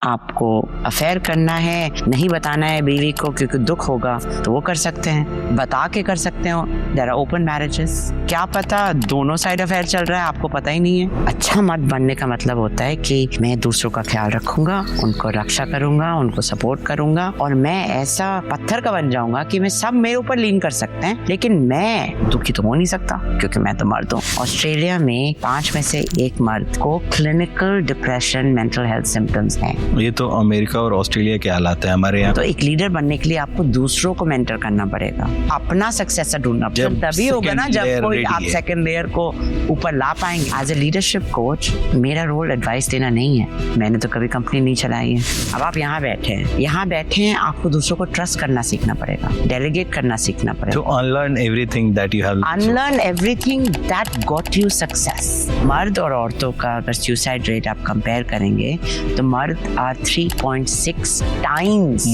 आपको अफेयर करना है, नहीं बताना है बीवी को क्योंकि दुख होगा, तो वो कर सकते हैं, बता के कर सकते हो। There are open marriages. क्या पता दोनों साइड अफेयर चल रहा है, आपको पता ही नहीं है। अच्छा मर्द बनने का मतलब होता है कि मैं दूसरों का ख्याल रखूंगा, उनको रक्षा करूंगा, उनको सपोर्ट करूंगा, और मैं ऐसा पत्थर का बन जाऊंगा कि मैं सब मेरे ऊपर लीन कर सकते हैं, लेकिन मैं दुखी तो हो नहीं सकता क्योंकि मैं तो मर्द हूँ। ऑस्ट्रेलिया में 5 में से 1 मर्द को clinical depression, mental health symptoms हैं। ये तो अमेरिका और ऑस्ट्रेलिया के हालात है। हमारे यहाँ तो एक लीडर बनने के लिए आपको दूसरों को मेंटर करना पड़ेगा, अपना सक्सेसर ढूंढना पड़ेगा। तभी होगा ना जब कोई आप सेकंड लेयर को ऊपर ला पाएंगे। एज ए लीडरशिप कोच मेरा रोल एडवाइस देना नहीं है, मैंने तो कभी कंपनी नहीं चलाई है। अब आप यहाँ बैठे हैं, आपको दूसरों को ट्रस्ट करना सीखना पड़ेगा, डेलीगेट करना सीखना पड़ेगा, to unlearn everything that you have unlearn everything that got you success। मर्द और औरतों का अगर सुसाइड रेट आप कंपेयर करेंगे तो मर्द are 3.6 times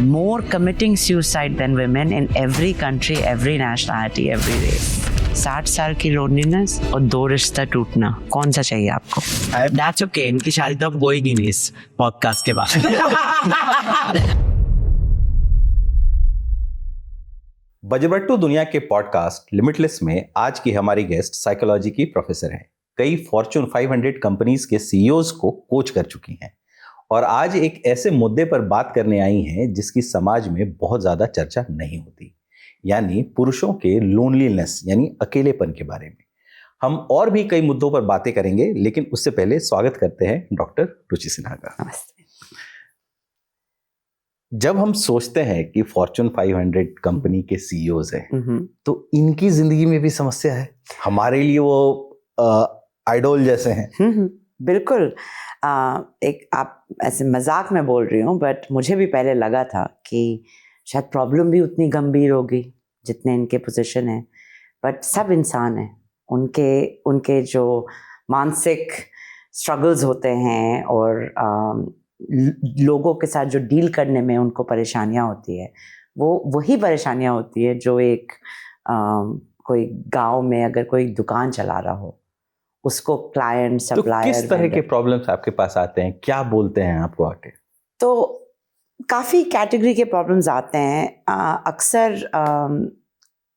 more committing suicide than women in every country, every nationality, every race। 60 साल की लोनलीनेस और 2 रिश्ता टूटना, कौन सा चाहिए आपको? That's okay, इनकी शादी तो अब होएगी नहीं इस पॉडकास्ट के बाद। बजरबट्टू दुनिया के पॉडकास्ट लिमिटलेस में आज की हमारी गेस्ट साइकोलॉजी की प्रोफेसर हैं, कई फॉर्च्यून 500 कंपनीज के सीईओज को कोच कर चुकी हैं और आज एक ऐसे मुद्दे पर बात करने आई हैं जिसकी समाज में बहुत ज़्यादा चर्चा नहीं होती, यानी पुरुषों के लोनलीनेस यानी अकेलेपन के बारे में। हम और भी कई मुद्दों पर बातें करेंगे, लेकिन उससे पहले स्वागत करते हैं डॉक्टर रुचि सिन्हा का। नमस्ते। जब हम सोचते हैं कि फॉर्च्यून 500 कंपनी के सीईओज हैं तो इनकी जिंदगी में भी समस्या है, हमारे लिए वो आइडोल जैसे हैं। बिल्कुल। एक आप ऐसे मजाक में बोल रही हूँ, बट मुझे भी पहले लगा था कि शायद प्रॉब्लम भी उतनी गंभीर होगी जितने इनके पोजीशन है, बट सब इंसान हैं, उनके जो मानसिक स्ट्रगल्स होते हैं और लोगों के साथ जो डील करने में उनको परेशानियां होती है, वो वही परेशानियां होती है जो एक कोई गांव में अगर कोई दुकान चला रहा हो, उसको क्लाइंट सप्लायर। तो किस तरह के प्रॉब्लम्स आपके पास आते हैं, क्या बोलते हैं आपको आके? तो काफ़ी कैटेगरी के प्रॉब्लम्स आते हैं। अक्सर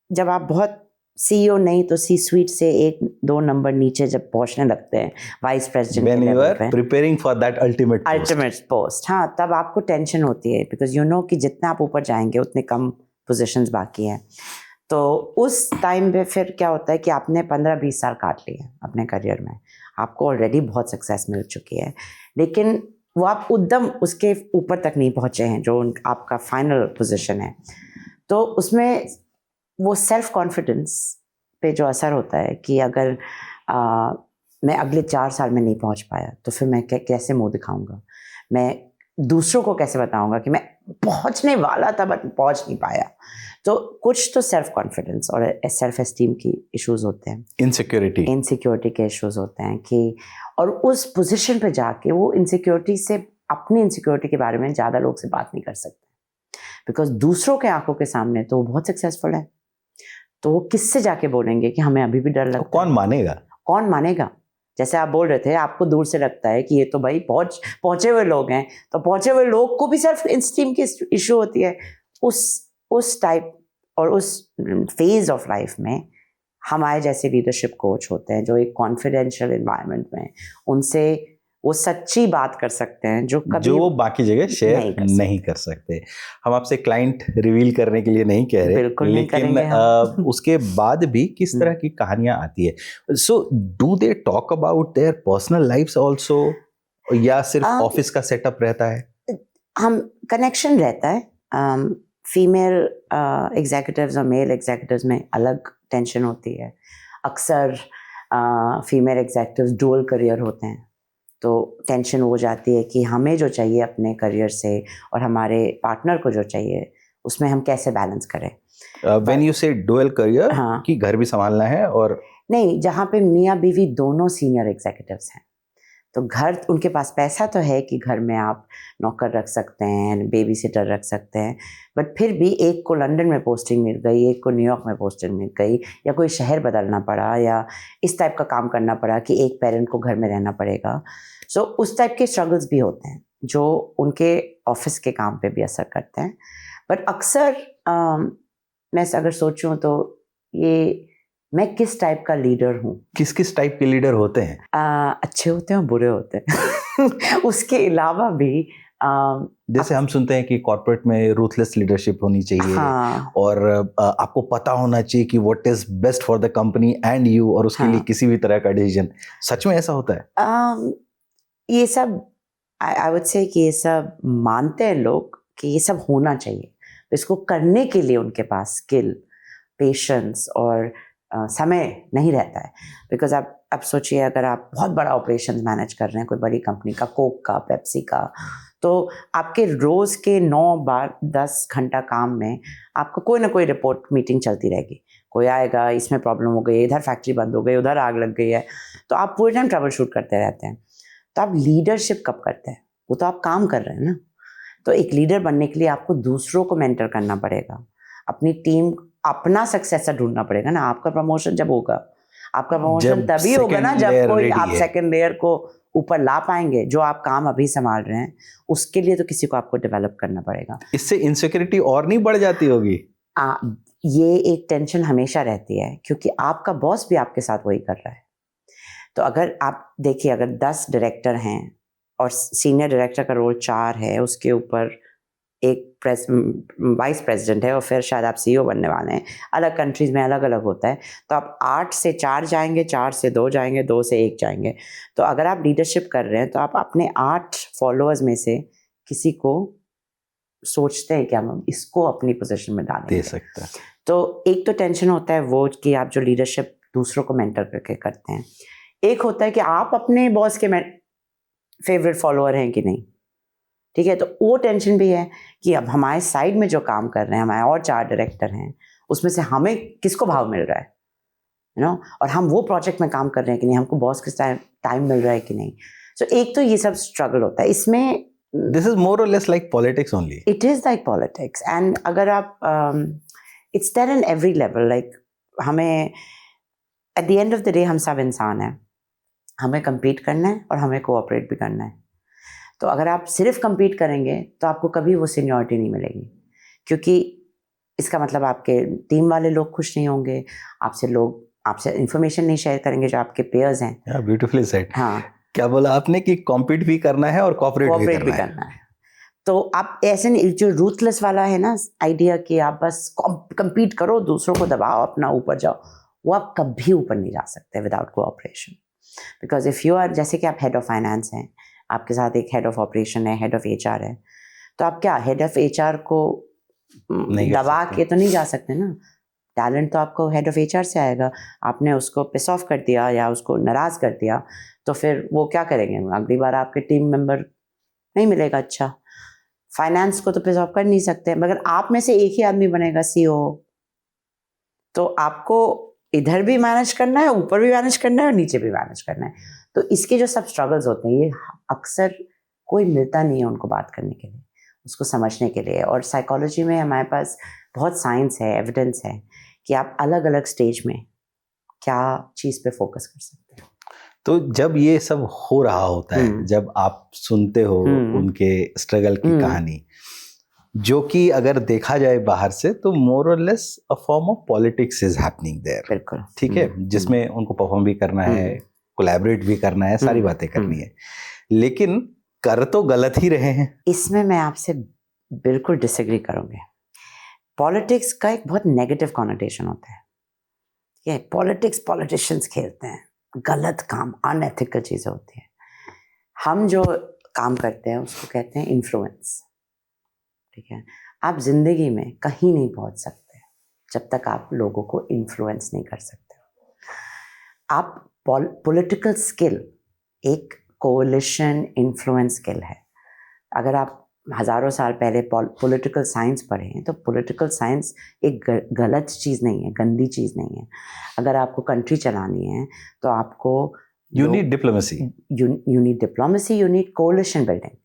जब आप बहुत सीईओ नहीं तो सी स्वीट से 1-2 नंबर नीचे जब पहुंचने लगते हैं, vice president When you are preparing for that ultimate post, हाँ, तब आपको टेंशन होती है, बिकॉज यू नो कि जितना आप ऊपर जाएंगे उतने कम पोजीशंस बाकी हैं। तो उस टाइम पे फिर क्या होता है कि आपने 15-20 साल काट लिए अपने करियर में, आपको ऑलरेडी बहुत सक्सेस मिल चुकी है, लेकिन वो आप उद्यम उसके ऊपर तक नहीं पहुँचे हैं जो आपका फाइनल पोजीशन है। तो उसमें वो सेल्फ कॉन्फिडेंस पे जो असर होता है कि अगर मैं अगले 4 साल में नहीं पहुँच पाया तो फिर मैं कैसे मुँह दिखाऊंगा, मैं दूसरों को कैसे बताऊंगा कि मैं पहुँचने वाला था बट पहुँच नहीं पाया। तो कुछ तो सेल्फ कॉन्फिडेंस और सेल्फ एस्टीम की इश्यूज होते हैं, इनसिक्योरिटी के इश्यूज होते हैं कि, और उस पोजीशन पे जाके वो इनसिक्योरिटी से, अपनी इनसिक्योरिटी के बारे में ज़्यादा लोग से बात नहीं कर सकते, बिकॉज दूसरों के आंखों के सामने तो वो बहुत सक्सेसफुल है, तो वो किससे जाके बोलेंगे कि हमें अभी भी डर लगता है। कौन मानेगा? जैसे आप बोल रहे थे, आपको दूर से लगता है कि ये तो भाई पहुंचे हुए लोग हैं, तो पहुंचे हुए लोग को भी सेल्फ एस्टीम की इशू होती है। उस टाइप और उस फेज ऑफ लाइफ में हमारे जैसे लीडरशिप कोच होते हैं जो एक कॉन्फिडेंशियल एनवायरनमेंट में उनसे वो सच्ची बात कर सकते हैं जो वो बाकी जगह शेयर नहीं कर सकते। हम आपसे क्लाइंट रिवील करने के लिए नहीं कह रहे, लेकिन उसके बाद भी किस तरह की कहानियां आती है। So do they talk about their personal lifes also, या सिर्फ ऑफिस का सेटअप रहता है? हम कनेक्शन रहता है। फीमेल एग्जीक्यूटिव्स और मेल एग्जीक्यूटिव्स में अलग टेंशन होती है। अक्सर फीमेल एग्जीक्यूटिव्स डुअल करियर होते हैं, तो टेंशन हो जाती है कि हमें जो चाहिए अपने करियर से और हमारे पार्टनर को जो चाहिए उसमें हम कैसे बैलेंस करें। व्हेन यू से डुअल करियर, हाँ, कि घर भी संभालना है और नहीं, जहाँ पे मियाँ बीवी दोनों सीनियर एग्जीक्यूटिव्स हैं, तो घर, उनके पास पैसा तो है कि घर में आप नौकर रख सकते हैं, बेबी सिटर रख सकते हैं, बट फिर भी एक को लंदन में पोस्टिंग मिल गई, एक को न्यूयॉर्क में पोस्टिंग मिल गई, या कोई शहर बदलना पड़ा, या इस टाइप का काम करना पड़ा कि एक पेरेंट को घर में रहना पड़ेगा। सो उस टाइप के स्ट्रगल्स भी होते हैं जो उनके ऑफिस के काम पे भी असर करते हैं। बट अक्सर मैं अगर सोचूं तो ये मैं किस टाइप का लीडर हूँ, किस किस टाइप के लीडर होते हैं? अच्छे होते हैं और बुरे होते हैं उसके अलावा भी जैसे हम सुनते हैं कि कॉर्पोरेट में रूथलेस लीडरशिप होनी चाहिए, हाँ, और आपको पता होना चाहिए कि what is best for the company and you, और उसके हाँ, लिए किसी भी तरह का डिसीजन। सच में ऐसा होता है? ये सब आई वुड से कि ये सब मानते हैं लोग कि ये सब होना चाहिए। इसको करने के लिए उनके पास स्किल, पेशेंस और समय नहीं रहता है। बिकॉज आप अब सोचिए, अगर आप बहुत बड़ा ऑपरेशन मैनेज कर रहे हैं कोई बड़ी कंपनी का, कोक का, पेप्सी का, तो आपके रोज़ के 9-10 घंटा काम में आपको कोई ना कोई रिपोर्ट मीटिंग चलती रहेगी। कोई आएगा, इसमें प्रॉब्लम हो गई, इधर फैक्ट्री बंद हो गई, उधर आग लग गई है, तो आप पूरे टाइम ट्रबल शूट करते रहते हैं। तो आप लीडरशिप कब करते हैं? वो तो आप काम कर रहे हैं ना। तो एक लीडर बनने के लिए आपको दूसरों को मेंटर करना पड़ेगा, अपनी टीम, अपना सक्सेसर ढूंढना पड़ेगा ना। आपका प्रमोशन जब होगा, आपका प्रमोशन तभी होगा ना जब कोई आप सेकंड लेयर को ऊपर ला पाएंगे। जो आप काम अभी संभाल रहे हैं उसके लिए तो किसी को आपको डेवलप करना पड़ेगा। इससे इनसिक्योरिटी और नहीं बढ़ जाती होगी? ये एक टेंशन हमेशा रहती है, क्योंकि आपका बॉस भी आपके साथ वही कर रहा है। तो अगर आप देखिए, अगर 10 डायरेक्टर हैं और सीनियर डायरेक्टर का रोल 4 है, उसके ऊपर एक वाइस प्रेसिडेंट है और फिर शायद आप सीईओ बनने वाले हैं, अलग कंट्रीज़ में अलग अलग होता है, तो आप 8 से 4 जाएंगे, 4 से 2 जाएंगे, 2 से 1 जाएंगे। तो अगर आप लीडरशिप कर रहे हैं तो आप अपने 8 फॉलोअर्स में से किसी को सोचते हैं कि हम इसको अपनी पोजीशन में डालेंगे, दे सकता है। तो एक तो टेंशन होता है वो कि आप जो लीडरशिप दूसरों को मेंटर करके करते हैं। एक होता है कि आप अपने बॉस के फेवरेट फॉलोअर हैं कि नहीं, ठीक है। तो वो टेंशन भी है कि अब हमारे साइड में जो काम कर रहे हैं, हमारे और 4 डायरेक्टर हैं, उसमें से हमें किसको भाव मिल रहा है, यू नो, और हम वो प्रोजेक्ट में काम कर रहे हैं कि नहीं, हमको बॉस के टाइम मिल रहा है कि नहीं। सो एक तो ये सब स्ट्रगल होता है इसमें। दिस इज मोर और less like politics only. It is like politics, and अगर आप it's there in every level. Like हमें at the end of the day हम सब इंसान हैं, हमें compete करना है और हमें कोऑपरेट भी करना है। तो अगर आप सिर्फ compete करेंगे तो आपको कभी वो सीनियरिटी नहीं मिलेगी, क्योंकि इसका मतलब आपके टीम वाले लोग खुश नहीं होंगे, आपसे इंफॉर्मेशन नहीं शेयर करेंगे जो आपके पेयर्स हैं। Beautifully said. हाँ, क्या बोला आपने कि कॉम्पीट भी करना है और कोऑपरेट भी करना है। तो आप ऐसे नहीं, जो रूथलेस वाला है ना आइडिया कि आप बस compete करो, दूसरों को दबाओ, अपना ऊपर जाओ, वो आप कभी ऊपर नहीं जा सकते without cooperation. Because if you are, जैसे कि आप हेड ऑफ फाइनेंस हैं, आपके साथ एक हेड ऑफ ऑपरेशन है, हेड ऑफ एचआर है, तो आप क्या हेड ऑफ एचआर को दबा के तो नहीं जा सकते ना। टैलेंट तो आपको हेड ऑफ एचआर से आएगा। आपने उसको पिस ऑफ कर दिया या उसको नाराज़ कर दिया, तो फिर वो क्या करेंगे, अगली बार आपके टीम मेंबर नहीं मिलेगा अच्छा। फाइनेंस को तो पिस ऑफ कर नहीं सकते, मगर आप में से एक ही आदमी बनेगा सीईओ, तो आपको इधर भी मैनेज करना है, ऊपर भी मैनेज करना है और नीचे भी मैनेज करना है। तो इसके जो सब स्ट्रगल्स होते हैं, ये अक्सर कोई मिलता नहीं है उनको बात करने के लिए, उसको समझने के लिए। और साइकोलॉजी में हमारे पास बहुत साइंस है, एविडेंस है कि आप अलग अलग स्टेज में क्या चीज़ पे फोकस कर सकते हैं। तो जब ये सब हो रहा होता है, जब आप सुनते हो उनके स्ट्रगल की कहानी, जो कि अगर देखा जाए बाहर से तो मोर और less a form of politics is happening there, बिल्कुल, ठीक है, जिसमें उनको परफॉर्म भी करना है, कोलैबोरेट भी करना है, सारी बातें करनी है, लेकिन कर तो गलत ही रहे हैं। इसमें मैं आपसे बिल्कुल डिसएग्री करूंगी। पॉलिटिक्स का एक बहुत नेगेटिव कॉनोटेशन होता है, ये पॉलिटिक्स पॉलिटिशियंस खेलते हैं, गलत काम, अनएथिकल चीज़ें होती हैं। हम जो काम करते हैं उसको कहते हैं इन्फ्लुएंस, ठीक है। आप जिंदगी में कहीं नहीं पहुंच सकते जब तक आप लोगों को इन्फ्लुएंस नहीं कर सकते। आप पॉलिटिकल स्किल एक कोलिशन इन्फ्लुएंस स्किल है। अगर आप हज़ारों साल पहले पॉलिटिकल साइंस पढ़े हैं, तो पॉलिटिकल साइंस एक गलत चीज़ नहीं है, गंदी चीज़ नहीं है। अगर आपको कंट्री चलानी है तो आपको you need diplomacy, you need diplomacy, you need coalition building.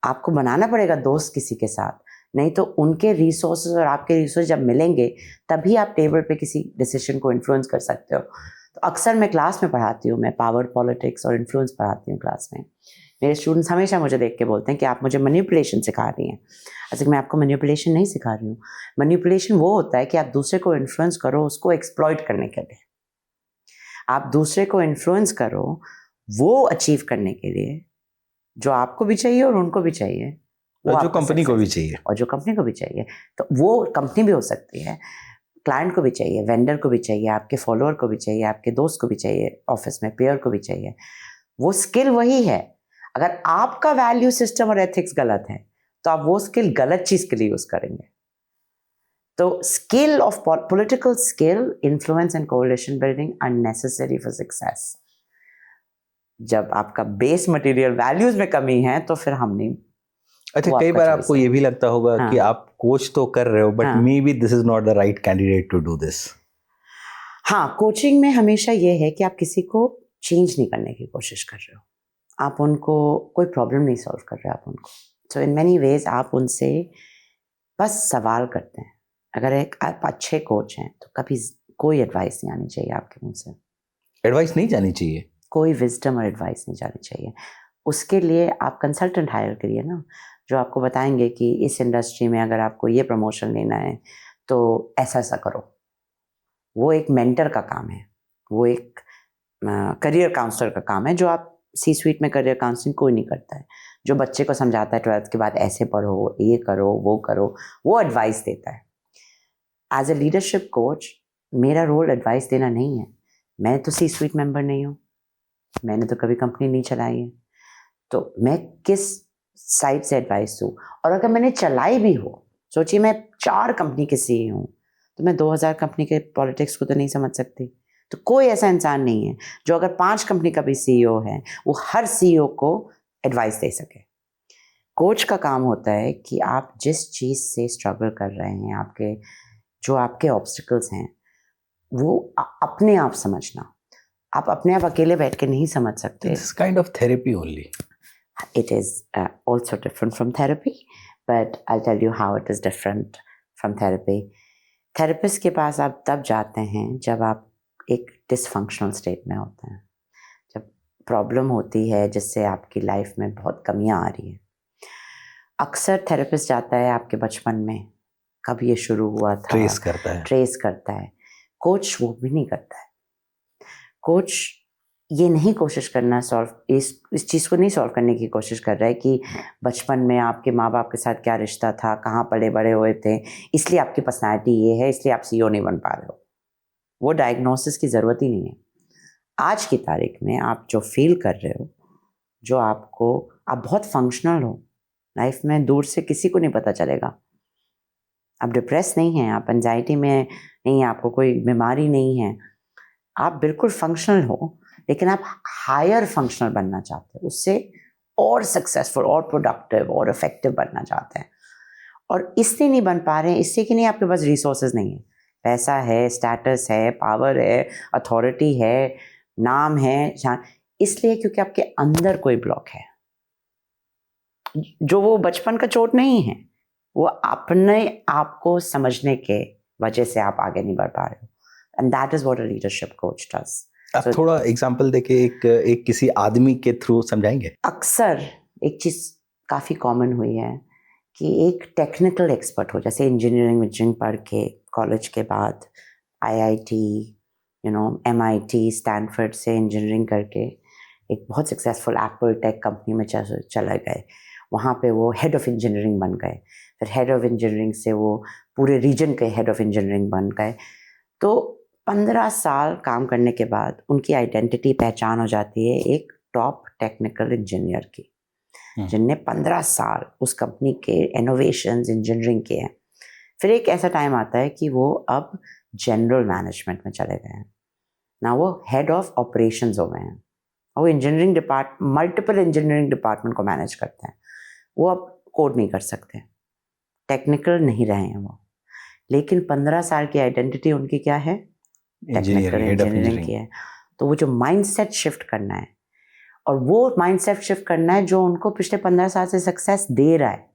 आपको बनाना पड़ेगा दोस्त किसी के साथ, नहीं तो उनके रिसोर्सेज और आपके रिसोर्स जब मिलेंगे तभी आप टेबल पे किसी डिसीजन को इन्फ्लुएंस कर सकते हो। तो अक्सर मैं क्लास में पढ़ाती हूँ, मैं पावर पॉलिटिक्स और इन्फ्लुएंस पढ़ाती हूँ क्लास में। मेरे स्टूडेंट्स हमेशा मुझे देख के बोलते हैं कि आप मुझे मैनिपुलेशन सिखा रही हैं। ऐसे मैं आपको मैनिपुलेशन नहीं सिखा रही हूँ। मैनिपुलेशन वो होता है कि आप दूसरे को इन्फ्लुएंस करो उसको एक्सप्लॉइट करने के लिए। आप दूसरे को इन्फ्लुएंस करो वो अचीव करने के लिए जो आपको भी चाहिए और उनको भी चाहिए, वो और जो आपका कंपनी को भी success- चाहिए। और जो कंपनी को भी चाहिए। तो वो कंपनी भी हो सकती है, क्लाइंट को भी चाहिए, वेंडर को भी चाहिए, आपके फॉलोअर को भी चाहिए, आपके दोस्त को भी चाहिए, ऑफिस में पेयर को भी चाहिए। वो स्किल वही है। अगर आपका वैल्यू सिस्टम और एथिक्स गलत है तो आप वो स्किल गलत चीज के लिए यूज करेंगे। तो skill of political skill, influence and coalition building are necessary for success. जब आपका बेस मटेरियल वैल्यूज में कमी है तो फिर हम नहीं। अच्छा, वो कई आपका बार choice आपको है। ये भी लगता होगा हाँ। कि आप कोच तो कर रहे हो बट हाँ। Maybe this is not the right candidate to do this. हाँ, कोचिंग में हमेशा ये है कि आप किसी को चेंज नहीं करने की कोशिश कर रहे हो, आप उनको कोई प्रॉब्लम नहीं सॉल्व कर रहे हो आप उनको। सो इन मैनी वेज आप उनसे बस सवाल करते हैं। अगर एक आप अच्छे कोच हैं तो कभी कोई एडवाइस नहीं आनी चाहिए आपके मुंह से, एडवाइस नहीं जानी चाहिए। कोई विजडम और एडवाइस नहीं जानी चाहिए। उसके लिए आप कंसल्टेंट हायर करिए ना, जो आपको बताएंगे कि इस इंडस्ट्री में अगर आपको ये प्रमोशन लेना है तो ऐसा ऐसा करो। वो एक मेंटर का काम है, वो एक करियर काउंसलर का काम है, जो आप सी स्वीट में करियर काउंसलिंग कोई नहीं करता है। जो बच्चे को समझाता है 12th के बाद ऐसे पढ़ो, ये करो, वो एडवाइस देता है। एज ए लीडरशिप कोच मेरा रोल एडवाइस देना नहीं है। मैं तो सी स्वीट मेंबर नहीं हूँ, मैंने तो कभी कंपनी नहीं चलाई है, तो मैं किस साइड से एडवाइस दूँ। और अगर मैंने चलाई भी हो, सोचिए मैं 4 कंपनी के CEO हूँ, तो मैं 2000 कंपनी के पॉलिटिक्स को तो नहीं समझ सकती। तो कोई ऐसा इंसान नहीं है जो अगर 5 कंपनी का भी CEO है वो हर CEO को एडवाइस दे सके। कोच का काम होता है कि आप जिस चीज़ से स्ट्रगल कर रहे हैं, आपके ऑब्स्टिकल्स हैं, वो अपने आप समझना। आप अपने आप अकेले बैठ के नहीं समझ सकते। This kind of therapy only. It is also different from therapy, but I'll tell you how it is different from therapy. Therapist के पास आप तब जाते हैं जब आप एक डिसफंक्शनल स्टेट में होते हैं, जब प्रॉब्लम होती है जिससे आपकी लाइफ में बहुत कमियां आ रही हैं। अक्सर थेरेपिस्ट जाता है आपके बचपन में, कब ये शुरू हुआ था, ट्रेस करता है। कोच वो भी नहीं करता है। कोच ये नहीं कोशिश करना इस चीज़ को नहीं सॉल्व करने की कोशिश कर रहा है कि बचपन में आपके माँ बाप के साथ क्या रिश्ता था, कहाँ पले बड़े हुए थे, इसलिए आपकी पर्सनैलिटी ये है, इसलिए आप CEO नहीं बन पा रहे हो। वो डायग्नोसिस की ज़रूरत ही नहीं है। आज की तारीख में आप जो फील कर रहे हो, आप बहुत फंक्शनल हो लाइफ में, दूर से किसी को नहीं पता चलेगा। आप डिप्रेस नहीं हैं, आप एंजाइटी में नहीं हैं, आपको कोई बीमारी नहीं है, आप बिल्कुल फंक्शनल हो, लेकिन आप हायर फंक्शनल बनना चाहते हैं, उससे और सक्सेसफुल और प्रोडक्टिव और इफेक्टिव बनना चाहते हैं। और इसलिए नहीं बन पा रहे हैं, इससे कि नहीं आपके पास रिसोर्सेज नहीं है, पैसा है, स्टेटस है, पावर है, अथॉरिटी है, नाम है, इसलिए क्योंकि आपके अंदर कोई ब्लॉक है, जो वो बचपन का चोट नहीं है, वो अपने आप को समझने के वजह से आप आगे नहीं बढ़ पा रहे हो। And that is what a leadership coach does. आप थोड़ा एग्जांपल देके एक किसी आदमी के थ्रू समझाएंगे। अक्सर एक चीज़ काफ़ी कॉमन हुई है कि एक टेक्निकल एक्सपर्ट हो, जैसे इंजीनियरिंग पढ़ के कॉलेज के बाद IIT, MIT, स्टैनफोर्ड से इंजीनियरिंग करके एक बहुत सक्सेसफुल एप्पल टेक कंपनी में चले गए। वहाँ पे वो हेड ऑफ इंजीनियरिंग बन गए, फिर हेड ऑफ इंजीनियरिंग से वो पूरे रीजन के हेड ऑफ इंजीनियरिंग बन गए। तो 15 साल काम करने के बाद उनकी आइडेंटिटी, पहचान हो जाती है एक टॉप टेक्निकल इंजीनियर की, जिनने 15 साल उस कंपनी के इनोवेशंस इंजीनियरिंग के हैं। फिर एक ऐसा टाइम आता है कि वो अब जनरल मैनेजमेंट में चले गए हैं ना, वो हेड ऑफ ऑपरेशंस हो गए हैं, वो मल्टीपल इंजीनियरिंग डिपार्टमेंट को मैनेज करते हैं। वो अब कोड नहीं कर सकते, टेक्निकल नहीं रहे हैं वो, लेकिन 15 साल की आइडेंटिटी उनकी क्या है, टेक्निकल इंजीनियरिंग की है। तो वो जो माइंडसेट शिफ्ट करना है, और वो माइंडसेट शिफ्ट करना है जो उनको पिछले 15 साल से सक्सेस दे रहा है,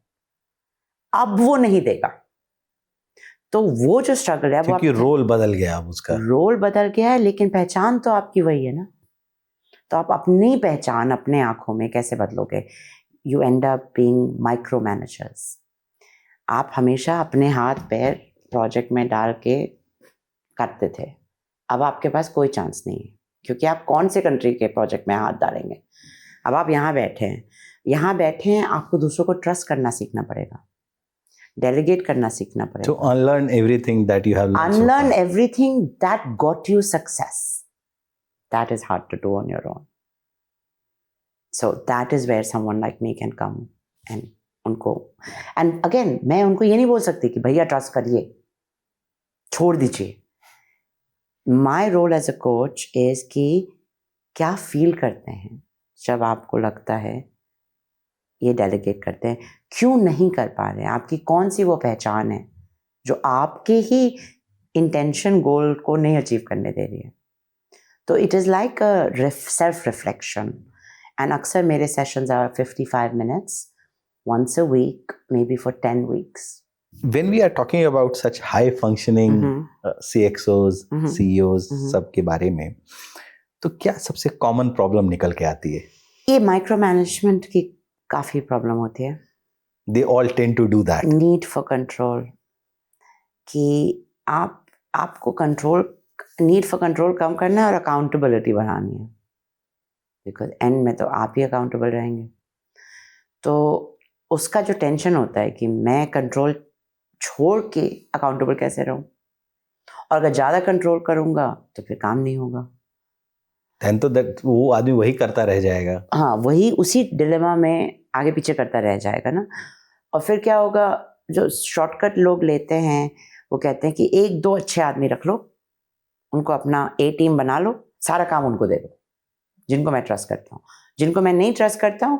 अब वो नहीं देगा। तो वो जो स्ट्रगल है वो क्योंकि रोल बदल गया अब उसका। रोल बदल गया है, लेकिन पहचान तो आपकी वही है ना। तो आप अपनी पहचान अपने आंखों में कैसे बदलोगे? You end up being micro managers. आप हमेशा अपने हाथ पैर प्रोजेक्ट में डाल के करते थे, अब आपके पास कोई चांस नहीं है, क्योंकि आप कौन से कंट्री के प्रोजेक्ट में हाथ डालेंगे? अब आप यहाँ बैठे हैं, आपको दूसरों को ट्रस्ट करना सीखना पड़ेगा, डेलीगेट करना सीखना To पड़ेगा, unlearn everything that you have learned so unlearn far. everything that got you success. That is hard to do on your own. So that is where someone like me can come and उनको, and again मैं उनको ये नहीं बोल सकती कि भैया trust करिए, छोड़ दीजिए। My role as a coach is कि क्या फील करते हैं जब आपको लगता है ये डेलीगेट करते हैं, क्यों नहीं कर पा रहे हैं, आपकी कौन सी वो पहचान है जो आपके ही इंटेंशन गोल को नहीं अचीव करने दे रही है। तो it is like a self reflection, and अक्सर मेरे sessions are 55 minutes once a week, maybe for 10 weeks. When we are talking about such high functioning CXOs, CEOs सब के बारे में, तो क्या सबसे कॉमन प्रॉब्लम निकल के आती है? ये माइक्रो मैनेजमेंट की काफ़ी प्रॉब्लम होती है। They all tend to do that. Need for control, कि आपको कंट्रोल, नीड फॉर कंट्रोल कम करना है और अकाउंटेबिलिटी बढ़ानी है, बिकॉज एंड में तो आप ही अकाउंटेबल रहेंगे। तो उसका जो टेंशन होता है कि मैं कंट्रोल छोड़ के अकाउंटेबल कैसे रहूं, और अगर ज़्यादा कंट्रोल करूंगा तो फिर काम नहीं होगा। Then तो वो आदमी वही करता रह जाएगा। हाँ, वही उसी डिलेमा में आगे पीछे करता रह जाएगा ना। और फिर क्या होगा, जो शॉर्टकट लोग लेते हैं वो कहते हैं कि एक दो अच्छे आदमी रख लो, उनको अपना ए टीम बना लो, सारा काम उनको दे दो, जिनको मैं ट्रस्ट करता हूँ। जिनको मैं नहीं ट्रस्ट करता हूँ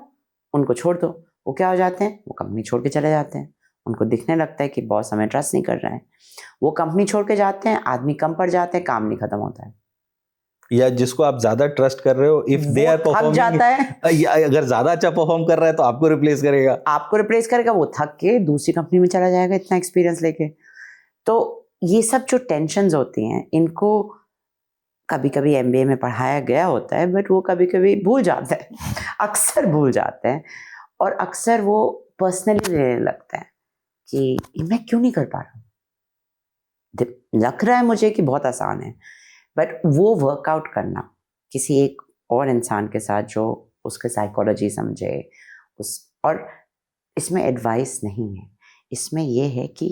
उनको छोड़ दो। वो क्या हो जाते हैं, वो कंपनी छोड़ के चले जाते हैं। उनको दिखने लगता है कि बॉस हमें ट्रस्ट नहीं कर रहा है, वो कंपनी छोड़ के जाते हैं, आदमी कम पड़ जाते हैं, काम नहीं खत्म होता है। या जिसको आप ज्यादा ट्रस्ट कर रहे हो, इफ दे आर परफॉर्मिंग, जाता है, या अगर ज्यादा अच्छा परफॉर्म कर रहा है तो आपको रिप्लेस करेगा, वो थक के दूसरी कंपनी में चला जाएगा इतना एक्सपीरियंस लेके। तो ये सब जो टेंशन्स होती हैं, इनको कभी कभी MBA में पढ़ाया गया होता है, बट वो कभी कभी भूल जाते हैं, अक्सर भूल जाते हैं, और अक्सर वो पर्सनली लेने लगते हैं कि मैं क्यों नहीं कर पा रहा हूँ। लग रहा है मुझे कि बहुत आसान है, बट वो वर्कआउट करना किसी एक और इंसान के साथ जो उसके साइकोलॉजी समझे और इसमें एडवाइस नहीं है, इसमें ये है कि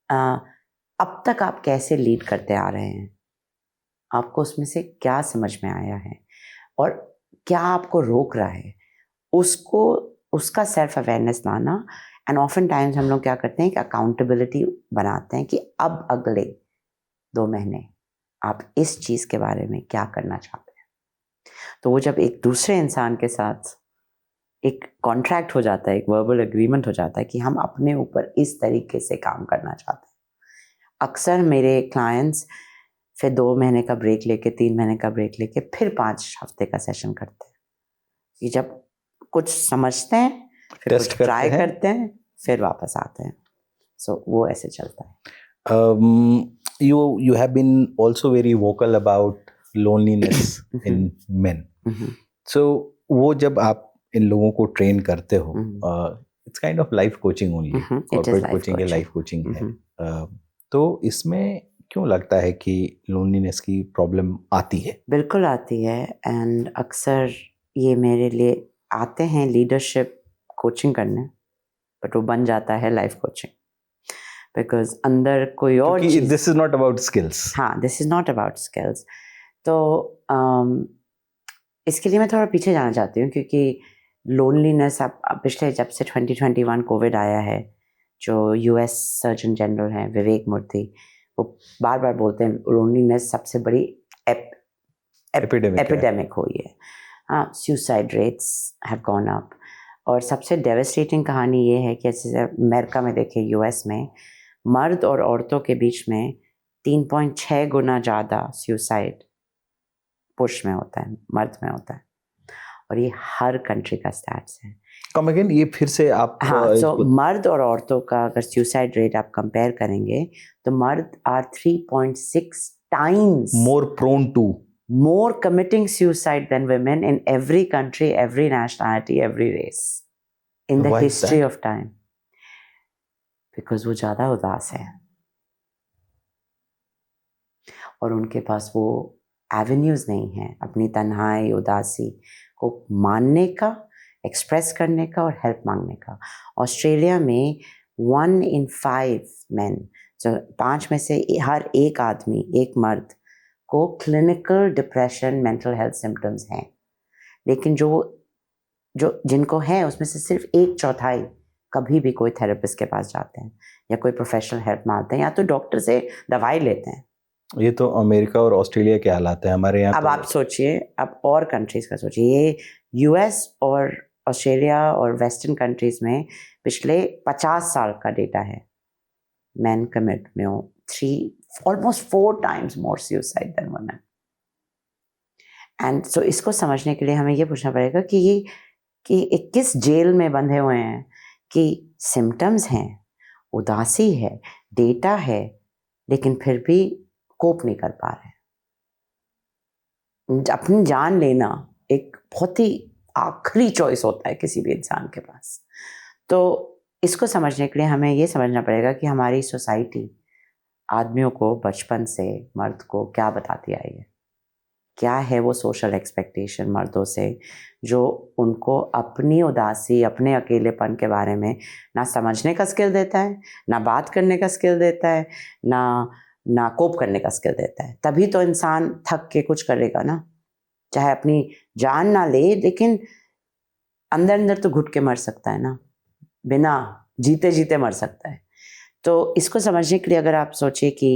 अब तक आप कैसे लीड करते आ रहे हैं, आपको उसमें से क्या समझ में आया है और क्या आपको रोक रहा है, उसका सेल्फ अवेयरनेस लाना। एंड ऑफन टाइम्स हम लोग क्या करते हैं कि अकाउंटेबिलिटी बनाते हैं कि अब अगले 2 महीने आप इस चीज़ के बारे में क्या करना चाहते हैं। तो वो जब एक दूसरे इंसान के साथ एक कॉन्ट्रैक्ट हो जाता है, एक वर्बल एग्रीमेंट हो जाता है कि हम अपने ऊपर इस तरीके से काम करना चाहते हैं। अक्सर मेरे क्लाइंट्स फिर 2 महीने का ब्रेक लेके, 3 महीने का ब्रेक लेके फिर 5 हफ्ते का सेशन करते हैं, कि जब कुछ समझते हैं, फिर कुछ ट्राई करते हैं, फिर वापस आते हैं। सो वो ऐसे चलता है। You have been also very vocal about loneliness in men. So वो जब आप इन लोगों को ट्रेन करते हो, it's kind of life coaching only. Corporate coaching है, life coaching है। तो इसमें क्यों लगता है कि लोनलीनेस की प्रॉब्लम आती है? बिल्कुल आती है, एंड अक्सर ये मेरे लिए आते हैं लीडरशिप कोचिंग करने, बट वो बन जाता है लाइफ कोचिंग, बिकॉज अंदर कोई और चीज़। This is not about skills. हाँ, this is not about skills. तो इसके लिए मैं थोड़ा पीछे जाना चाहती हूँ, क्योंकि लोनलीनेस अब पिछले जब से 2021 कोविड आया है, जो US सर्जन जनरल हैं विवेक मूर्ति, वो बार बार बोलते हैं लोनलीनेस सबसे बड़ी एपिडेमिक हुई है। हाँ, suicide rates have gone up, और सबसे डेवास्टेटिंग कहानी ये है कि जैसे अमेरिका में देखें, US में मर्द और औरतों के बीच में 3.6 गुना ज़्यादा सुसाइड पुरुष में होता है, मर्द में होता है, और ये हर कंट्री का स्टैट्स है। कम अगेन, ये फिर से आप हाँ, तो इसको- मर्द और औरतों का अगर सुसाइड रेट आप कंपेयर करेंगे तो मर्द are 3.6 times more prone to more committing suicide than women in every country, every nationality, every race in the Why is history that? of time. Because वो ज़्यादा उदास है और उनके पास वो एवेन्यूज नहीं है अपनी तन्हाई उदासी को मानने का, एक्सप्रेस करने का और हेल्प मांगने का। ऑस्ट्रेलिया में 1 in 5 men, जो 5 में से हर एक आदमी, एक मर्द को clinical depression, mental health symptoms हैं, लेकिन जो जिनको है उसमें से सिर्फ 1/4 कभी भी कोई थेरेपिस्ट के पास जाते हैं या कोई प्रोफेशनल हेल्प मांगते हैं या तो डॉक्टर से दवाई लेते हैं। ये तो अमेरिका और ऑस्ट्रेलिया के हालात है, हमारे यहाँ अब आप सोचिए, अब और कंट्रीज का सोचिए, ये यूएस और ऑस्ट्रेलिया और वेस्टर्न कंट्रीज में पिछले 50 साल का डेटा है। men commit 3 almost 4 times more suicide than women. And so इसको समझने के लिए हमें ये पूछना पड़ेगा कि ये किस जेल में बंधे हुए हैं कि सिम्टम्स हैं, उदासी है, डेटा है, लेकिन फिर भी कोप नहीं कर पा रहे। अपनी जान लेना एक बहुत ही आखिरी चॉइस होता है किसी भी इंसान के पास। तो इसको समझने के लिए हमें ये समझना पड़ेगा कि हमारी सोसाइटी आदमियों को बचपन से, मर्द को क्या बताती आई है, क्या है वो सोशल एक्सपेक्टेशन मर्दों से जो उनको अपनी उदासी, अपने अकेलेपन के बारे में ना समझने का स्किल देता है, ना बात करने का स्किल देता है, ना कोप करने का स्किल देता है। तभी तो इंसान थक के कुछ करेगा ना, चाहे अपनी जान ना ले, लेकिन अंदर अंदर तो घुट के मर सकता है ना, बिना जीते जीते मर सकता है। तो इसको समझने के लिए अगर आप सोचिए कि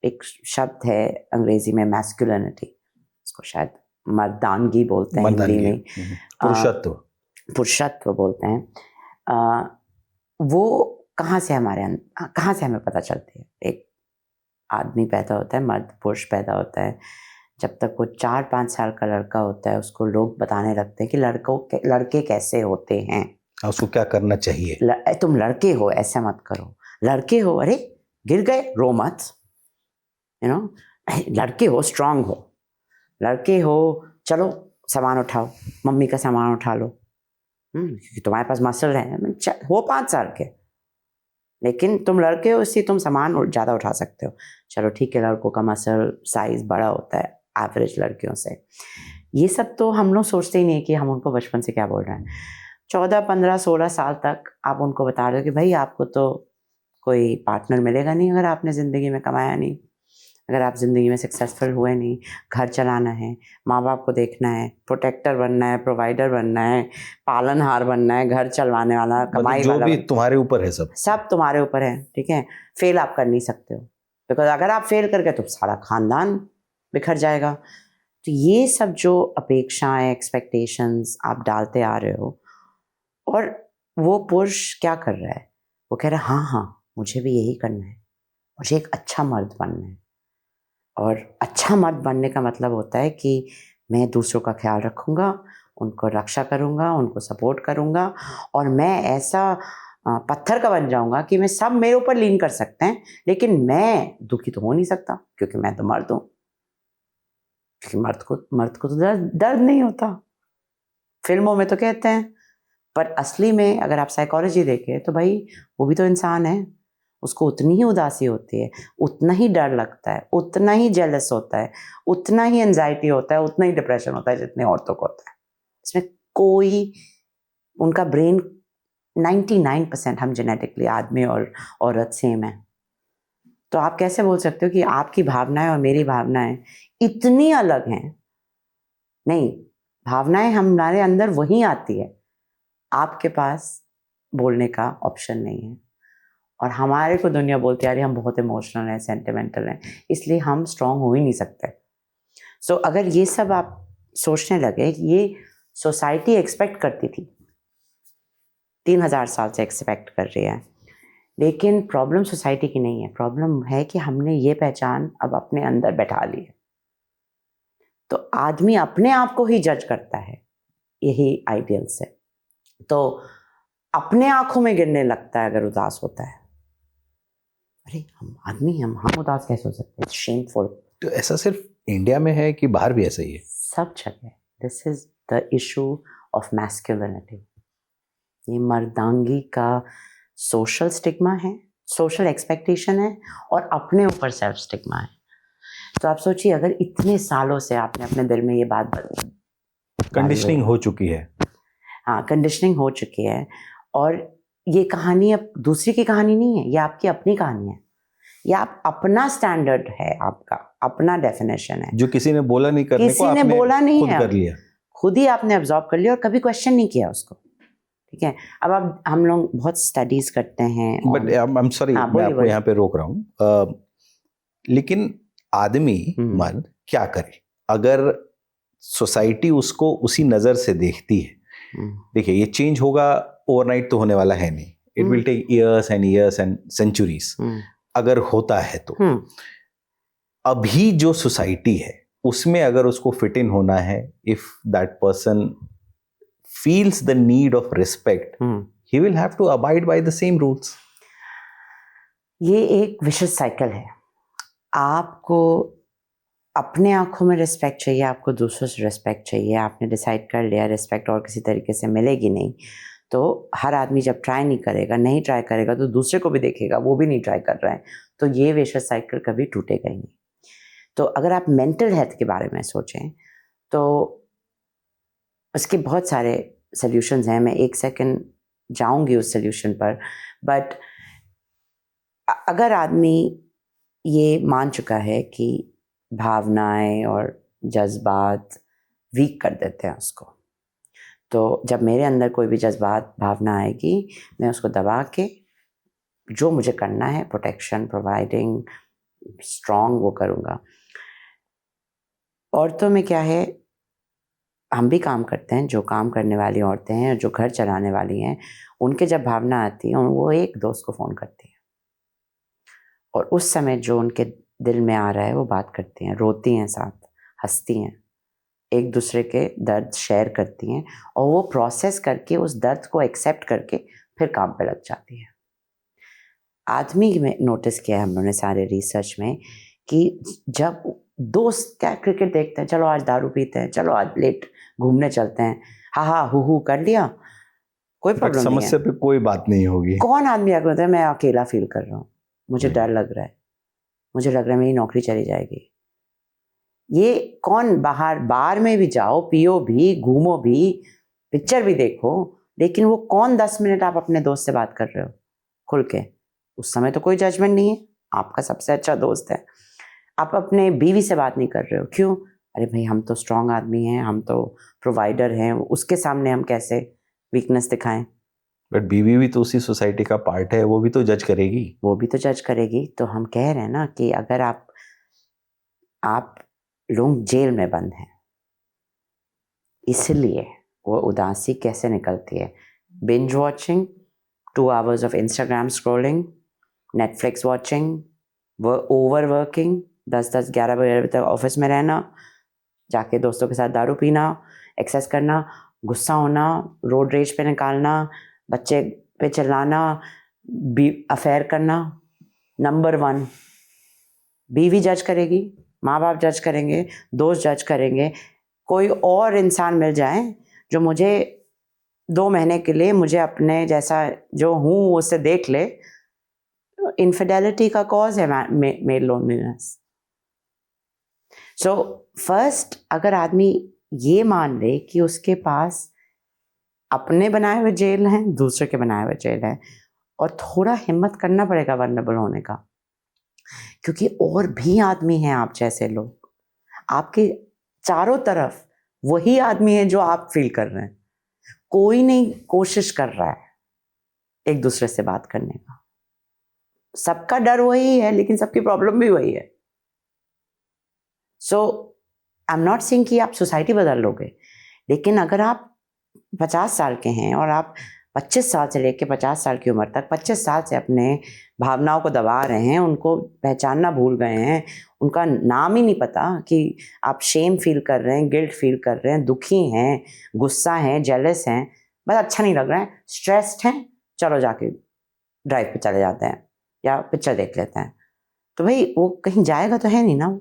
एक शब्द है अंग्रेजी में मैस्कुलिनिटी, इसको शायद मर्दानगी बोलते हैं हिंदी में, पुरुषत्व बोलते हैं। वो कहाँ से हमें पता चलती है? एक आदमी पैदा होता है, मर्द पुरुष पैदा होता है, जब तक वो 4-5 साल का लड़का होता है उसको लोग बताने लगते हैं कि लड़के कैसे होते हैं, उसको क्या करना चाहिए। तुम लड़के हो, ऐसा मत करो, लड़के हो, अरे गिर गए रो मत, लड़के हो स्ट्रांग हो, लड़के हो चलो सामान उठाओ, मम्मी का सामान उठा लो, क्योंकि तुम्हारे पास मसल है, हो 5 साल के, लेकिन तुम लड़के हो इसलिए तुम सामान ज़्यादा उठा सकते हो। चलो ठीक है, लड़कों का मसल साइज बड़ा होता है एवरेज लड़कियों से। ये सब तो हम लोग सोचते ही नहीं कि हम उनको बचपन से क्या बोल रहे हैं। 14, 15, 16 साल तक आप उनको बता रहे हो कि भाई आपको तो कोई पार्टनर मिलेगा नहीं अगर आपने ज़िंदगी में कमाया नहीं, अगर आप ज़िंदगी में सक्सेसफुल हुए नहीं, घर चलाना है, माँ बाप को देखना है, प्रोटेक्टर बनना है, प्रोवाइडर बनना है, पालनहार बनना है, घर चलवाने वाला, कमाई जो वाला, भी तुम्हारे ऊपर है, सब तुम्हारे ऊपर है। ठीक है, फेल आप कर नहीं सकते हो, बिकॉज अगर आप फेल कर गए तो सारा खानदान बिखर जाएगा। तो ये सब जो अपेक्षाएं, एक्सपेक्टेशंस आप डालते आ रहे हो, और वो पुरुष क्या कर रहा है, वो कह रहा है हाँ मुझे भी यही करना है, मुझे एक अच्छा मर्द बनना है। और अच्छा मर्द बनने का मतलब होता है कि मैं दूसरों का ख्याल रखूँगा, उनको रक्षा करूँगा, उनको सपोर्ट करूँगा, और मैं ऐसा पत्थर का बन जाऊँगा कि मैं सब मेरे ऊपर लीन कर सकते हैं, लेकिन मैं दुखी तो हो नहीं सकता क्योंकि मैं तो मर्द हूँ। क्योंकि मर्द को तो दर्द नहीं होता, फिल्मों में तो कहते हैं, पर असली में अगर आप साइकोलॉजी देखें तो भाई वो भी तो इंसान है, उसको उतनी ही उदासी होती है, उतना ही डर लगता है, उतना ही जेलस होता है, उतना ही एंजाइटी होता है, उतना ही डिप्रेशन होता है जितने औरतों को होता है। इसमें कोई, उनका ब्रेन 99% हम जेनेटिकली आदमी और औरत सेम है। तो आप कैसे बोल सकते हो कि आपकी भावनाएं और मेरी भावनाएं इतनी अलग हैं? नहीं, भावनाएं हमारे अंदर वही आती है, आपके पास बोलने का ऑप्शन नहीं है। और हमारे को दुनिया बोलती है अरे हम बहुत इमोशनल हैं, सेंटिमेंटल हैं, इसलिए हम स्ट्रांग हो ही नहीं सकते। सो अगर ये सब आप सोचने लगे कि ये सोसाइटी एक्सपेक्ट करती थी, 3000 साल से एक्सपेक्ट कर रही है, लेकिन प्रॉब्लम सोसाइटी की नहीं है, प्रॉब्लम है कि हमने ये पहचान अब अपने अंदर बैठा ली है। तो आदमी अपने आप को ही जज करता है यही आइडियल से। तो अपने आंखों में गिरने लगता है अगर उदास होता है। अरे हम आदमी हैं, हम उदास कैसे हो सकते हैं? शेमफुल। तो ऐसा सिर्फ इंडिया में है कि बाहर भी ऐसा ही है? सब जगह। This is the issue of masculinity. ये मर्दांगी का सोशल स्टिग्मा है, सोशल एक्सपेक्टेशन है, और अपने ऊपर सेल्फ स्टिग्मा है। तो आप सोचिए, अगर इतने सालों से आपने अपने दिल में ये बात कंडीशनिंग हो चुकी है। हाँ, कंडीशनिंग हो चुकी है, और ये कहानी अब दूसरी की कहानी नहीं है, ये आपकी अपनी कहानी है। ये आप अपना स्टैंडर्ड है, आपका अपना डेफिनेशन है, जो किसी ने बोला नहीं करने को किसी ने आपने बोला नहीं खुद है, कर लिया। खुद ही आपने ऑब्जॉर्व कर लिया और कभी क्वेश्चन नहीं किया उसको। ठीक है, अब आप हम लोग बहुत स्टडीज करते हैं। बट आई एम सॉरी, हाँ, मैं बोलिए, आपको बोलिए। यहाँ पे रोक रहा हूँ, लेकिन आदमी मर्द क्या करे अगर सोसाइटी उसको उसी नजर से देखती है? देखिए, ये चेंज होगा ओवरनाइट तो होने वाला है नहीं। It will take years and centuries. अगर होता है तो अभी जो सोसाइटी है उसमें अगर उसको फिट इन होना है, if that person feels the need of respect, he will have to abide by the same rules. ये एक विशिष्ट साइकिल है। आपको अपने आंखों में रिस्पेक्ट चाहिए, आपको दूसरों से रिस्पेक्ट चाहिए। आपने डिसाइड कर लिया रिस्पेक्ट और किसी तरीके से मिलेगी नहीं, तो हर आदमी जब ट्राई नहीं करेगा तो दूसरे को भी देखेगा वो भी नहीं ट्राई कर रहा है, तो ये विशेष साइकिल कभी टूटेगा ही नहीं। तो अगर आप मेंटल हेल्थ के बारे में सोचें तो उसके बहुत सारे सल्यूशंस हैं। मैं एक सेकंड जाऊंगी उस सल्यूशन पर, बट अगर आदमी ये मान चुका है कि भावनाएं और जज्बात वीक कर देते हैं उसको, तो जब मेरे अंदर कोई भी जज्बात भावना आएगी, मैं उसको दबा के जो मुझे करना है, प्रोटेक्शन प्रोवाइडिंग स्ट्रॉन्ग, वो करूँगा। औरतों में क्या है, हम भी काम करते हैं, जो काम करने वाली औरतें हैं, जो घर चलाने वाली हैं, उनके जब भावना आती है वो एक दोस्त को फ़ोन करती हैं, और उस समय जो उनके दिल में आ रहा है वो बात करती हैं, रोती हैं, साथ हंसती हैं, एक दूसरे के दर्द शेयर करती हैं, और वो प्रोसेस करके उस दर्द को एक्सेप्ट करके फिर काम पे लग जाती हैं। आदमी में नोटिस किया है हम लोगों ने सारे रिसर्च में कि जब दोस्त क्या क्रिकेट देखते हैं, चलो आज दारू पीते हैं, चलो आज लेट घूमने चलते हैं, हाँ हु कर लिया, कोई प्रॉब्लम नहीं है, समस्या पे कोई बात नहीं होगी। कौन आदमी आगे होता है मैं अकेला फील कर रहा हूँ, मुझे डर लग रहा है, मुझे लग रहा है मेरी नौकरी चली जाएगी। ये कौन, बाहर बार में भी जाओ, पियो भी, घूमो भी, पिक्चर भी देखो, लेकिन वो कौन 10 मिनट आप अपने दोस्त से बात कर रहे हो खुल के, उस समय तो कोई जजमेंट नहीं है, आपका सबसे अच्छा दोस्त है। आप अपने बीवी से बात नहीं कर रहे हो, क्यों? अरे भाई हम तो स्ट्रांग आदमी हैं, हम तो प्रोवाइडर हैं, उसके सामने हम कैसे वीकनेस दिखाएं? बट बीवी भी तो उसी सोसाइटी का पार्ट है, वो भी तो जज करेगी। वो भी तो जज करेगी। तो हम कह रहे हैं ना कि अगर आप लोग जेल में बंद हैं, इसलिए वो उदासी कैसे निकलती है? Binge watching, 2 hours of Instagram scrolling, Netflix watching, over working, 10-10 11 बजे तक ऑफिस में रहना, जाके दोस्तों के साथ दारू पीना, एक्सेस करना, गुस्सा होना, रोड रेज पे निकालना, बच्चे पे चिल्लाना, अफेयर करना। नंबर 1 बीवी जज करेगी, माँ बाप जज करेंगे, दोस्त जज करेंगे, कोई और इंसान मिल जाए जो मुझे 2 महीने के लिए मुझे अपने जैसा जो हूँ उससे देख ले, इनफिडेलिटी का कॉज है मेल लोनलीनेस। सो फर्स्ट, अगर आदमी ये मान ले कि उसके पास अपने बनाए हुए जेल हैं, दूसरे के बनाए हुए जेल हैं, और थोड़ा हिम्मत करना पड़ेगा वल्नरेबल होने का, क्योंकि और भी आदमी हैं आप जैसे लोग, आपके चारों तरफ वही आदमी है जो आप फील कर रहे हैं। कोई नहीं कोशिश कर रहा है एक दूसरे से बात करने का, सबका डर वही है, लेकिन सबकी प्रॉब्लम भी वही है। So I am not saying कि आप सोसाइटी बदल लोगे, लेकिन अगर आप 50 साल के हैं और आप 25 साल से लेकर 50 साल की उम्र तक 25 साल से अपने भावनाओं को दबा रहे हैं, उनको पहचानना भूल गए हैं, उनका नाम ही नहीं पता कि आप शेम फील कर रहे हैं, गिल्ट फील कर रहे हैं, दुखी हैं, गुस्सा हैं, जेलस हैं, बस अच्छा नहीं लग रहा है, स्ट्रेस्ड हैं, चलो जाके ड्राइव पे चले जाते हैं या पिक्चर देख लेते हैं। तो भाई वो कहीं जाएगा तो है नहीं ना।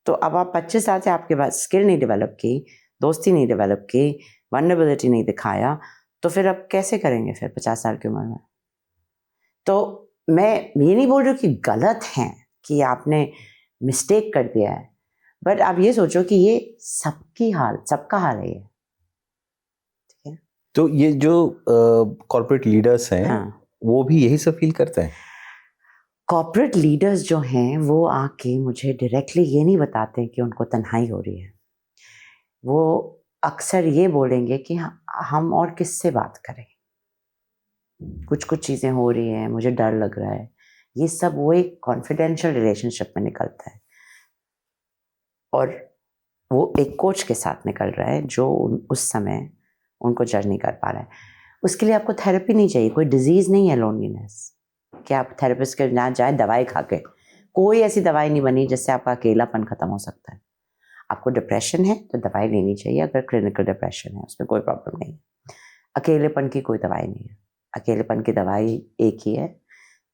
तो अब आप 25 साल से आपके पास स्किल नहीं डेवलप की, दोस्ती नहीं डेवलप की, वल्नरेबिलिटी नहीं दिखाया, तो फिर अब कैसे करेंगे फिर 50 साल की उम्र में? तो मैं ये नहीं बोल रही हूँ कि गलत है कि आपने मिस्टेक कर दिया है, बट आप ये सोचो कि ये सबका हाल है ये। ठीक है। तो ये जो कॉर्पोरेट लीडर्स हैं, हाँ, वो भी यही सब फील करते हैं? कॉर्पोरेट लीडर्स जो हैं वो आके मुझे डायरेक्टली ये नहीं बताते कि उनको तन्हाई हो रही है। वो अक्सर ये बोलेंगे कि हम और किससे बात करें, कुछ कुछ चीज़ें हो रही हैं, मुझे डर लग रहा है। ये सब वो एक कॉन्फिडेंशियल रिलेशनशिप में निकलता है और वो एक कोच के साथ निकल रहा है जो उस समय उनको जज नहीं कर पा रहा है। उसके लिए आपको थेरेपी नहीं चाहिए, कोई डिजीज़ नहीं है लोनलीनेस कि आप थेरेपिस्ट के यहाँ जाए दवाई खा के। कोई ऐसी दवाई नहीं बनी जिससे आपका अकेलापन ख़त्म हो सकता है। आपको डिप्रेशन है तो दवाई लेनी चाहिए, अगर क्लिनिकल डिप्रेशन है उसमें कोई प्रॉब्लम नहीं है। अकेलेपन की कोई दवाई नहीं है। अकेलेपन की दवाई एक ही है,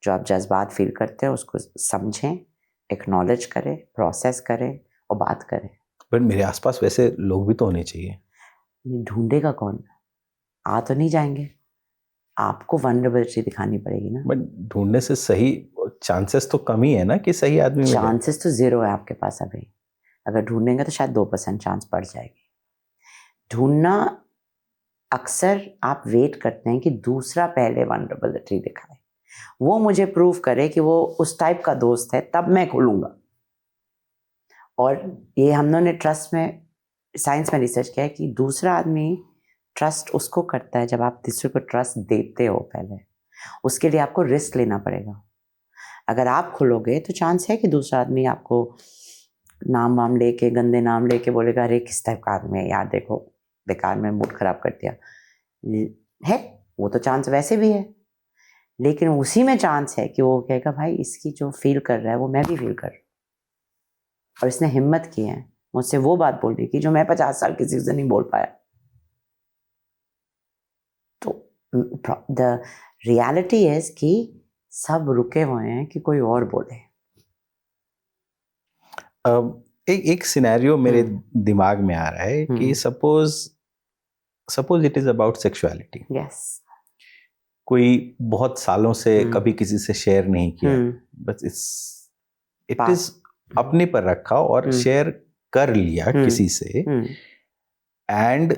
जो आप जज्बात फील करते हैं उसको समझें, एक्नॉलेज करें, प्रोसेस करें और बात करें। बट मेरे आसपास वैसे लोग भी तो होने चाहिए। ये ढूंढेगा कौन? आ तो नहीं जाएंगे, आपको वल्नरेबिलिटी दिखानी पड़ेगी ना। बट ढूंढने से सही चांसेस तो कम ही है ना कि सही आदमी मिले। चांसेस तो ज़ीरो है आपके पास अभी। अगर ढूंढेंगे तो शायद 2% चांस बढ़ जाएगी। ढूंढना अक्सर आप वेट करते हैं कि दूसरा पहले वल्नरेबिलिटी दिखाए, वो मुझे प्रूव करे कि वो उस टाइप का दोस्त है, तब मैं खुलूँगा। और ये हम लोगों ने ट्रस्ट में, साइंस में रिसर्च किया है कि दूसरा आदमी ट्रस्ट उसको करता है जब आप दूसरे को ट्रस्ट देते हो पहले। उसके लिए आपको रिस्क लेना पड़ेगा। अगर आप खुलोगे तो चांस है कि दूसरा आदमी आपको नाम वाम लेके, गंदे नाम लेके बोलेगा अरे किस टाइप का आदमी है यार, देखो बेकार में मूड खराब कर दिया है। वो तो चांस वैसे भी है, लेकिन उसी में चांस है कि वो कहेगा भाई इसकी जो फील कर रहा है वो मैं भी फील कर रहा हूँ, और इसने हिम्मत की है मुझसे वो बात बोलने की जो मैं 50 साल किसी से नहीं बोल पाया। तो द रियलिटी इज कि सब रुके हुए हैं कि कोई और बोले। एक सिनेरियो मेरे दिमाग में आ रहा है कि suppose it is about sexuality. Yes. कोई बहुत सालों से कभी किसी से शेयर नहीं किया, बस इट इज अपने पर रखा और शेयर कर लिया किसी से, and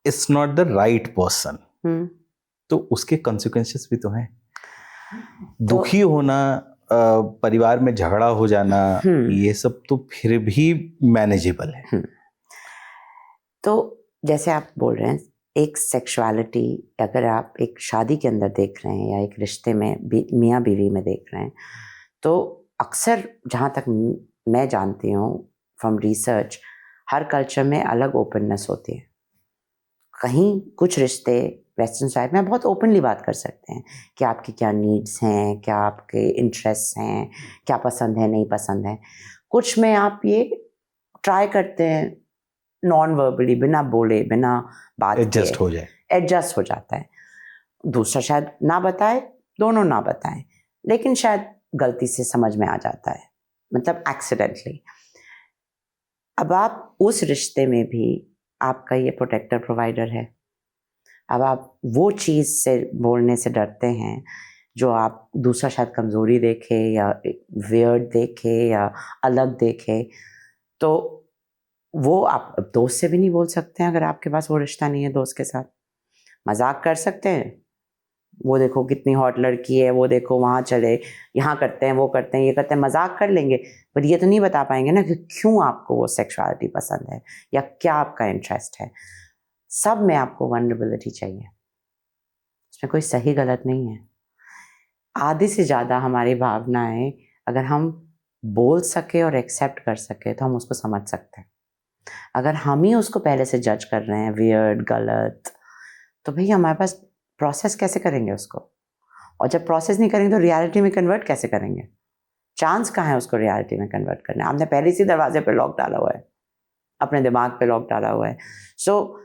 it's not the right person, तो उसके कॉन्सिक्वेंसेस भी तो हैं। दुखी होना, परिवार में झगड़ा हो जाना, ये सब तो फिर भी मैनेजेबल है। तो जैसे आप बोल रहे हैं, एक सेक्सुअलिटी अगर आप एक शादी के अंदर देख रहे हैं या एक रिश्ते में मियाँ बीवी में देख रहे हैं, तो अक्सर जहाँ तक मैं जानती हूँ फ्रॉम रिसर्च, हर कल्चर में अलग ओपननेस होती है। कहीं कुछ रिश्ते वेस्टर्न साइड में बहुत ओपनली बात कर सकते हैं कि आपकी क्या नीड्स हैं, क्या आपके इंटरेस्ट हैं, क्या पसंद है नहीं पसंद है। कुछ में आप ये ट्राई करते हैं नॉन वर्बली, बिना बोले बिना बात एडजस्ट हो जाए, एडजस्ट हो जाता है। दूसरा शायद ना बताए, दोनों ना बताएं, लेकिन शायद गलती से समझ में आ जाता है, मतलब एक्सीडेंटली। अब आप उस रिश्ते में भी आपका ये प्रोटेक्टर प्रोवाइडर है। अब आप वो चीज़ से बोलने से डरते हैं जो आप दूसरा शायद कमज़ोरी देखे या वियर्ड देखे या अलग देखे, तो वो आप दोस्त से भी नहीं बोल सकते हैं अगर आपके पास वो रिश्ता नहीं है। दोस्त के साथ मजाक कर सकते हैं, वो देखो कितनी हॉट लड़की है, वो देखो वहाँ चले, यहाँ करते हैं, वो करते हैं, ये करते हैं, मजाक कर लेंगे, पर ये तो नहीं बता पाएंगे ना कि क्यों आपको वो सेक्सुअलिटी पसंद है या क्या आपका इंटरेस्ट है। सब में आपको वल्नरेबिलिटी चाहिए, इसमें कोई सही गलत नहीं है। आधे से ज़्यादा हमारी भावनाएं अगर हम बोल सके और एक्सेप्ट कर सके तो हम उसको समझ सकते हैं। अगर हम ही उसको पहले से जज कर रहे हैं वियर्ड, गलत, तो भाई हमारे पास प्रोसेस कैसे करेंगे उसको? और जब प्रोसेस नहीं करेंगे तो रियलिटी में कन्वर्ट कैसे करेंगे? चांस कहाँ है उसको रियलिटी में कन्वर्ट करने? आपने पहले से दरवाजे पे लॉक डाला हुआ है, अपने दिमाग पे लॉक डाला हुआ है। सो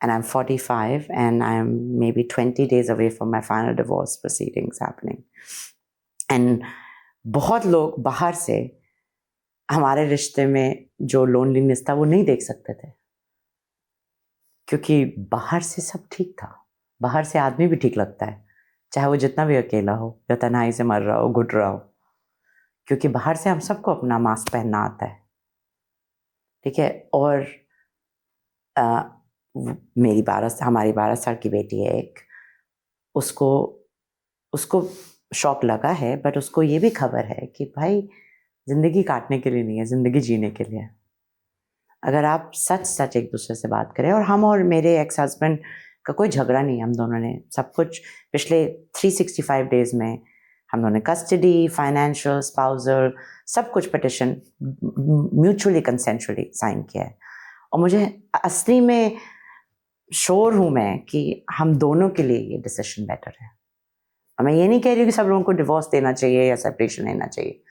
and I'm 45 and I'm maybe 20 days away from my final divorce proceedings happening. And बहुत लोग बाहर से हमारे रिश्ते में जो लोनलीनेस था वो नहीं देख सकते थे, क्योंकि बाहर से सब ठीक था. बाहर से आदमी भी ठीक लगता है, चाहे वो जितना भी अकेला हो या तन्हाई से मर रहा हो, घुट रहा हो, क्योंकि बाहर से हम सबको अपना मास्क पहनना आता है. ठीक है. और हमारी 12 साल की बेटी है एक, उसको शॉक लगा है, बट उसको ये भी खबर है कि भाई जिंदगी काटने के लिए नहीं है, जिंदगी जीने के लिए. अगर आप सच एक दूसरे से बात करें, और हम और मेरे एक्स हस्बैंड का कोई झगड़ा नहीं है, हम दोनों ने सब कुछ पिछले 365 डेज में हम दोनों ने कस्टडी, फाइनेंशियल, स्पाउजल, सब कुछ पिटिशन म्यूचुअली कंसेंशुअली साइन किया है. और मुझे असली में श्योर हूँ मैं कि हम दोनों के लिए ये डिसीजन बेटर है. और मैं ये नहीं कह रही हूँ कि सब लोगों को डिवोर्स देना चाहिए या सेपरेशन लेना चाहिए,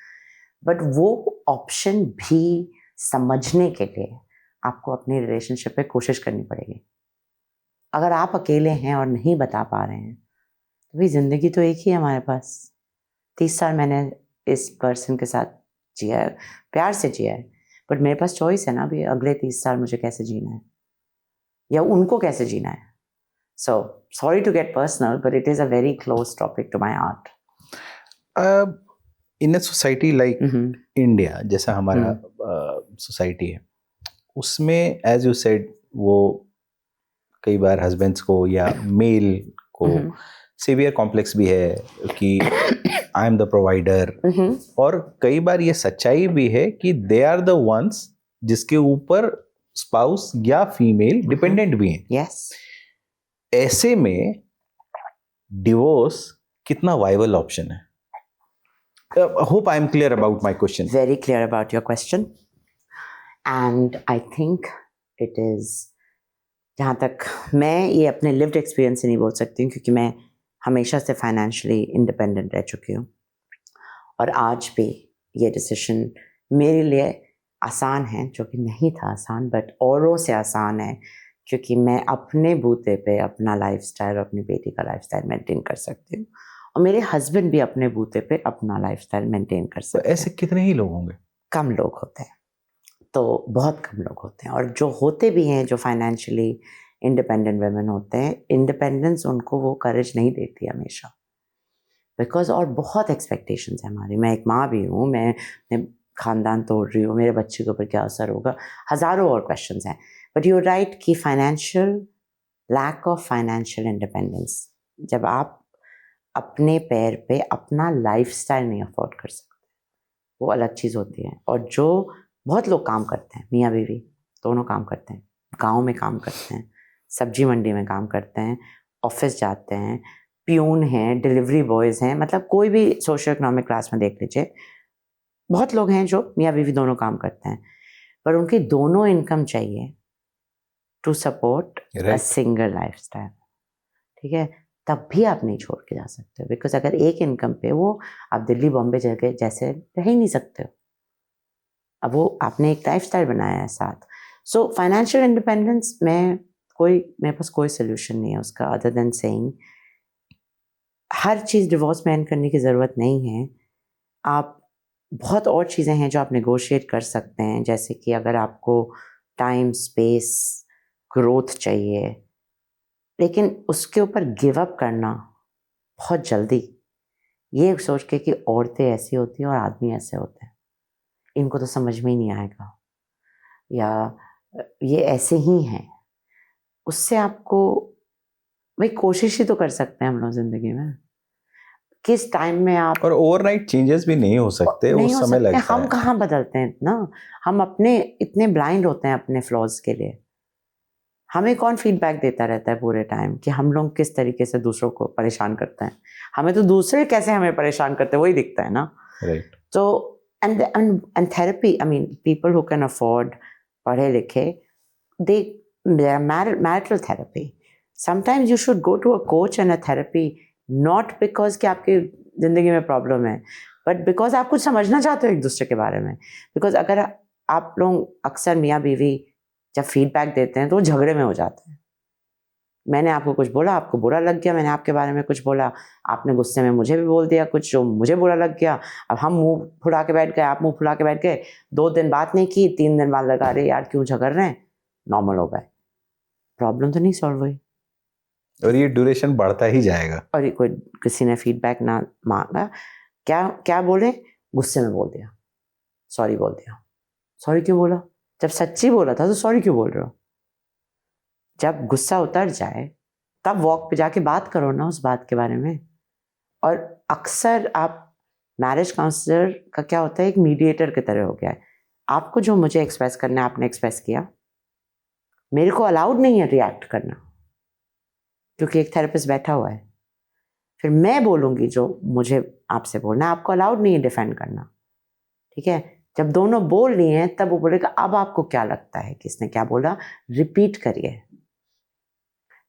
बट वो ऑप्शन भी समझने के लिए आपको अपनी रिलेशनशिप पे कोशिश करनी पड़ेगी. अगर आप अकेले हैं और नहीं बता पा रहे हैं तो भाई ज़िंदगी तो एक ही है हमारे पास. 30 साल मैंने इस पर्सन के साथ जिया है, प्यार से जिया है, बट मेरे पास चॉइस है ना अभी अगले 30 साल मुझे कैसे जीना है या उनको कैसे जीना है. So, sorry to get personal, but it is a very close topic to my heart. In a society like India, जैसा हमारा सोसाइटी है, उसमें एज यू सेड वो कई बार हस्बैंड्स को या मेल को सीवियर कॉम्प्लेक्स भी है कि आई एम द प्रोवाइडर, और कई बार ये सच्चाई भी है कि दे आर द वंस जिसके ऊपर स्पाउस या फीमेल डिपेंडेंट भी हैं. Yes. ऐसे में डिवोर्स कितना वाइबल ऑप्शन है? Hope I am clear about my question. Very clear about your question. And I think it is, जहाँ तक मैं ये अपने लिव्ड एक्सपीरियंस से नहीं बोल सकती हूँ, क्योंकि मैं हमेशा से फाइनेंशियली इंडिपेंडेंट रह चुकी हूँ, और आज भी ये डिसीजन मेरे लिए आसान है, जो कि नहीं था आसान, बट औरों से आसान है, क्योंकि मैं अपने बूते पे अपना लाइफस्टाइल, अपनी बेटी का लाइफस्टाइल मेंटेन कर सकती हूँ, और मेरे हस्बैंड भी अपने बूते पे अपना लाइफस्टाइल मेंटेन कर सकते हैं. ऐसे कितने ही लोग होंगे? कम लोग होते हैं, तो बहुत कम लोग होते हैं. और जो होते भी हैं, जो फाइनेंशियली इंडिपेंडेंट वुमेन होते हैं, इंडिपेंडेंस उनको वो करेज नहीं देती हमेशा, बिकॉज और बहुत एक्सपेक्टेशंस है हमारी. मैं एक माँ भी हूँ, मैं अपने खानदान तोड़ रही हूँ, मेरे बच्चे के ऊपर क्या असर होगा, हज़ारों और क्वेश्चंस हैं. बट यू राइट कि financial lack of financial independence, जब आप अपने पैर पे अपना लाइफस्टाइल नहीं अफोर्ड कर सकते, वो अलग चीज़ होती है. और जो बहुत लोग काम करते हैं, मियाँ बीवी दोनों काम करते हैं, गांव में काम करते हैं, सब्जी मंडी में काम करते हैं, ऑफिस जाते हैं, प्यून हैं, डिलीवरी बॉयज़ हैं, मतलब कोई भी सोशल इकोनॉमिक क्लास में देख लीजिए, बहुत लोग हैं जो मियाँ बीवी दोनों काम करते हैं, पर उनकी दोनों इनकम चाहिए to support a single lifestyle. ठीक है. तब भी आप नहीं छोड़ के जा सकते, बिकॉज अगर एक इनकम पे वो आप दिल्ली बॉम्बे जगह जैसे रह ही नहीं सकते हो. अब वो आपने एक लाइफस्टाइल बनाया है साथ. सो फाइनेंशियल इंडिपेंडेंस में मेरे पास कोई सोल्यूशन नहीं है उसका, अदर देन सेइंग हर चीज़ डिवोर्स में एंड करने की ज़रूरत नहीं है. आप बहुत और चीज़ें हैं जो आप नेगोशिएट कर सकते हैं, जैसे कि अगर आपको टाइम, स्पेस, ग्रोथ चाहिए, लेकिन उसके ऊपर गिव अप करना बहुत जल्दी, ये सोच के कि औरतें ऐसी होती हैं और आदमी ऐसे होते हैं, इनको तो समझ में ही नहीं आएगा, या ये ऐसे ही हैं, उससे आपको भाई कोशिश ही तो कर सकते हैं हम लोग ज़िंदगी में. किस टाइम में आप, और ओवरनाइट चेंजेस भी नहीं हो सकते, नहीं उस हो समय सकते. लगता हम है. कहाँ बदलते हैं इतना, हम अपने इतने ब्लाइंड होते हैं अपने फ्लॉज के लिए. हमें कौन फीडबैक देता रहता है पूरे टाइम कि हम लोग किस तरीके से दूसरों को परेशान करते हैं? हमें तो दूसरे कैसे हमें परेशान करते हैं वही दिखता है ना. राइट. तो and therapy, I mean people who can afford, पढ़े लिखे, they marital therapy. Sometimes you should go to a coach and a therapy, not because कि आपकी ज़िंदगी में प्रॉब्लम है, बट बिकॉज आप कुछ समझना चाहते हो एक दूसरे के बारे में. बिकॉज अगर आप लोग अक्सर मियाँ बीवी जब फीडबैक देते हैं तो वो झगड़े में हो जाते हैं. मैंने आपको कुछ बोला, आपको बुरा लग गया, मैंने आपके बारे में कुछ बोला, आपने गुस्से में मुझे भी बोल दिया कुछ जो मुझे बुरा लग गया। अब हम मुंह फुला के बैठ गए, आप मुंह फुला के बैठ गए, 2 दिन बात नहीं की, 3 दिन बाद लगा रहे यार क्यों झगड़ रहे हैं, नॉर्मल हो गए, प्रॉब्लम तो नहीं सॉल्व हुई। और ये ड्यूरेशन बढ़ता ही जाएगा। और ये कोई किसी ने फीडबैक ना मांगा, क्या क्या बोले, गुस्से में बोल दिया, सॉरी बोल दिया। सॉरी क्यों बोला? जब सच्ची बोला था तो सॉरी क्यों बोल रहे हो? जब गुस्सा उतर जाए तब वॉक पे जाके बात करो ना उस बात के बारे में। और अक्सर आप मैरिज काउंसलर का क्या होता है, एक मीडिएटर की तरह हो गया है। आपको जो मुझे एक्सप्रेस करना है आपने एक्सप्रेस किया, मेरे को अलाउड नहीं है रिएक्ट करना क्योंकि एक थेरेपिस्ट बैठा हुआ है। फिर मैं बोलूँगी जो मुझे आपसे बोलना है, आपको अलाउड नहीं है डिफेंड करना, ठीक है? जब दोनों बोल रही हैं तब वो बोलेगा अब आपको क्या लगता है किसने क्या बोला, रिपीट करिए।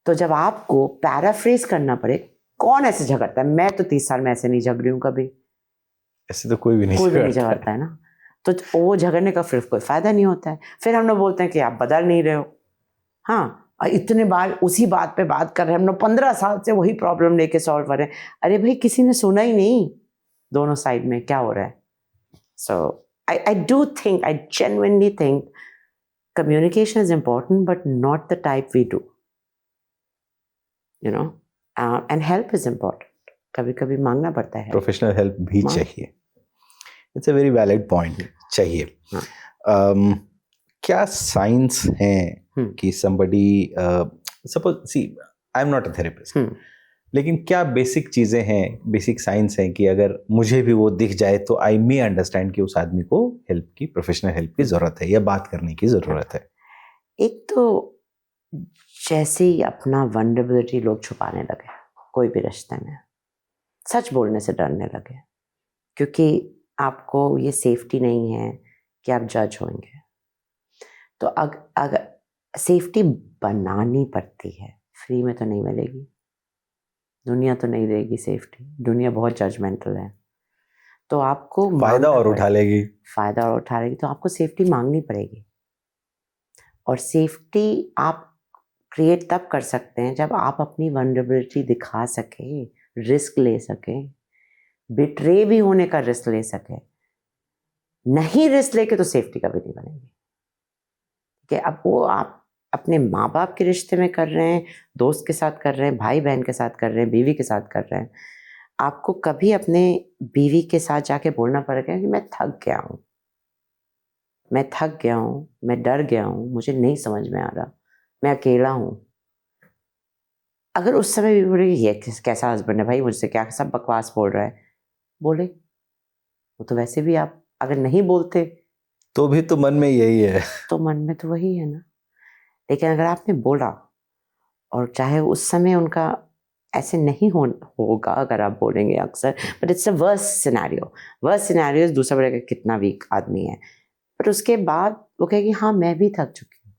तो जब आपको पैराफ्रेज करना पड़े, कौन ऐसे झगड़ता है? मैं तो 30 साल में ऐसे नहीं झगड़ी हूँ कभी, ऐसे तो कोई भी नहीं झगड़ता है ना। तो वो झगड़ने का फिर कोई फायदा नहीं होता है। फिर हम लोग बोलते हैं कि आप बदल नहीं रहे हो। हाँ, और इतने बार उसी बात पे बात कर रहे हैं हम लोग, 15 साल से वही प्रॉब्लम लेके सॉल्व कर रहे हैं। अरे भाई किसी ने सुना ही नहीं दोनों साइड में क्या हो रहा है। So I do think, I genuinely think communication is important but not the type we do, you know. And help is important, कभी कभी मांगना पड़ता है। प्रोफेशनल हेल्प भी हाँ। चाहिए। It's a very valid point, चाहिए। हाँ। क्या साइंस हैं कि somebody suppose see I am not a therapist, लेकिन क्या बेसिक चीजें हैं, बेसिक साइंस हैं कि अगर मुझे भी वो दिख जाए तो आई मे अंडरस्टैंड कि उस आदमी को हेल्प की, प्रोफेशनल हेल्प की जरूरत है या बात करने की जरूरत है? एक तो जैसे ही अपना वल्नरेबिलिटी लोग छुपाने लगे कोई भी रिश्ते में, सच बोलने से डरने लगे क्योंकि आपको ये सेफ्टी नहीं है कि आप जज होंगे। तो अगर सेफ्टी बनानी पड़ती है, फ्री में तो नहीं मिलेगी, दुनिया तो नहीं देगी सेफ्टी, दुनिया बहुत जजमेंटल है। तो आपको फायदा और उठा लेगी, फायदा और उठा लेगी, तो आपको सेफ्टी मांगनी पड़ेगी। और सेफ्टी आप क्रिएट तब कर सकते हैं जब आप अपनी वल्नरेबिलिटी दिखा सकें, रिस्क ले सकें, बिट्रे भी होने का रिस्क ले सकें। नहीं रिस्क लेके तो सेफ्टी कभी नहीं बनेगी, ठीक है? अब वो आप अपने माँ बाप के रिश्ते में कर रहे हैं, दोस्त के साथ कर रहे हैं, भाई बहन के साथ कर रहे हैं, बीवी के साथ कर रहे हैं, आपको कभी अपने बीवी के साथ जाके बोलना पड़ेगा कि मैं थक गया हूँ, मैं थक गया हूँ, मैं डर गया हूँ, मुझे नहीं समझ में आ रहा, मैं अकेला हूँ। अगर उस समय भी बोले ये कैसा हस्बैंड है भाई, मुझसे क्या सब बकवास बोल रहा है, बोले वो तो वैसे भी आप अगर नहीं बोलते तो भी तो मन में यही है, तो मन में तो वही है ना। लेकिन अगर आपने बोला, और चाहे उस समय उनका ऐसे नहीं होगा अगर आप बोलेंगे अक्सर, but it's a worst scenario, दूसरा बोलेगा कितना वीक आदमी है, पर उसके बाद वो कहेगी हाँ मैं भी थक चुकी हूँ,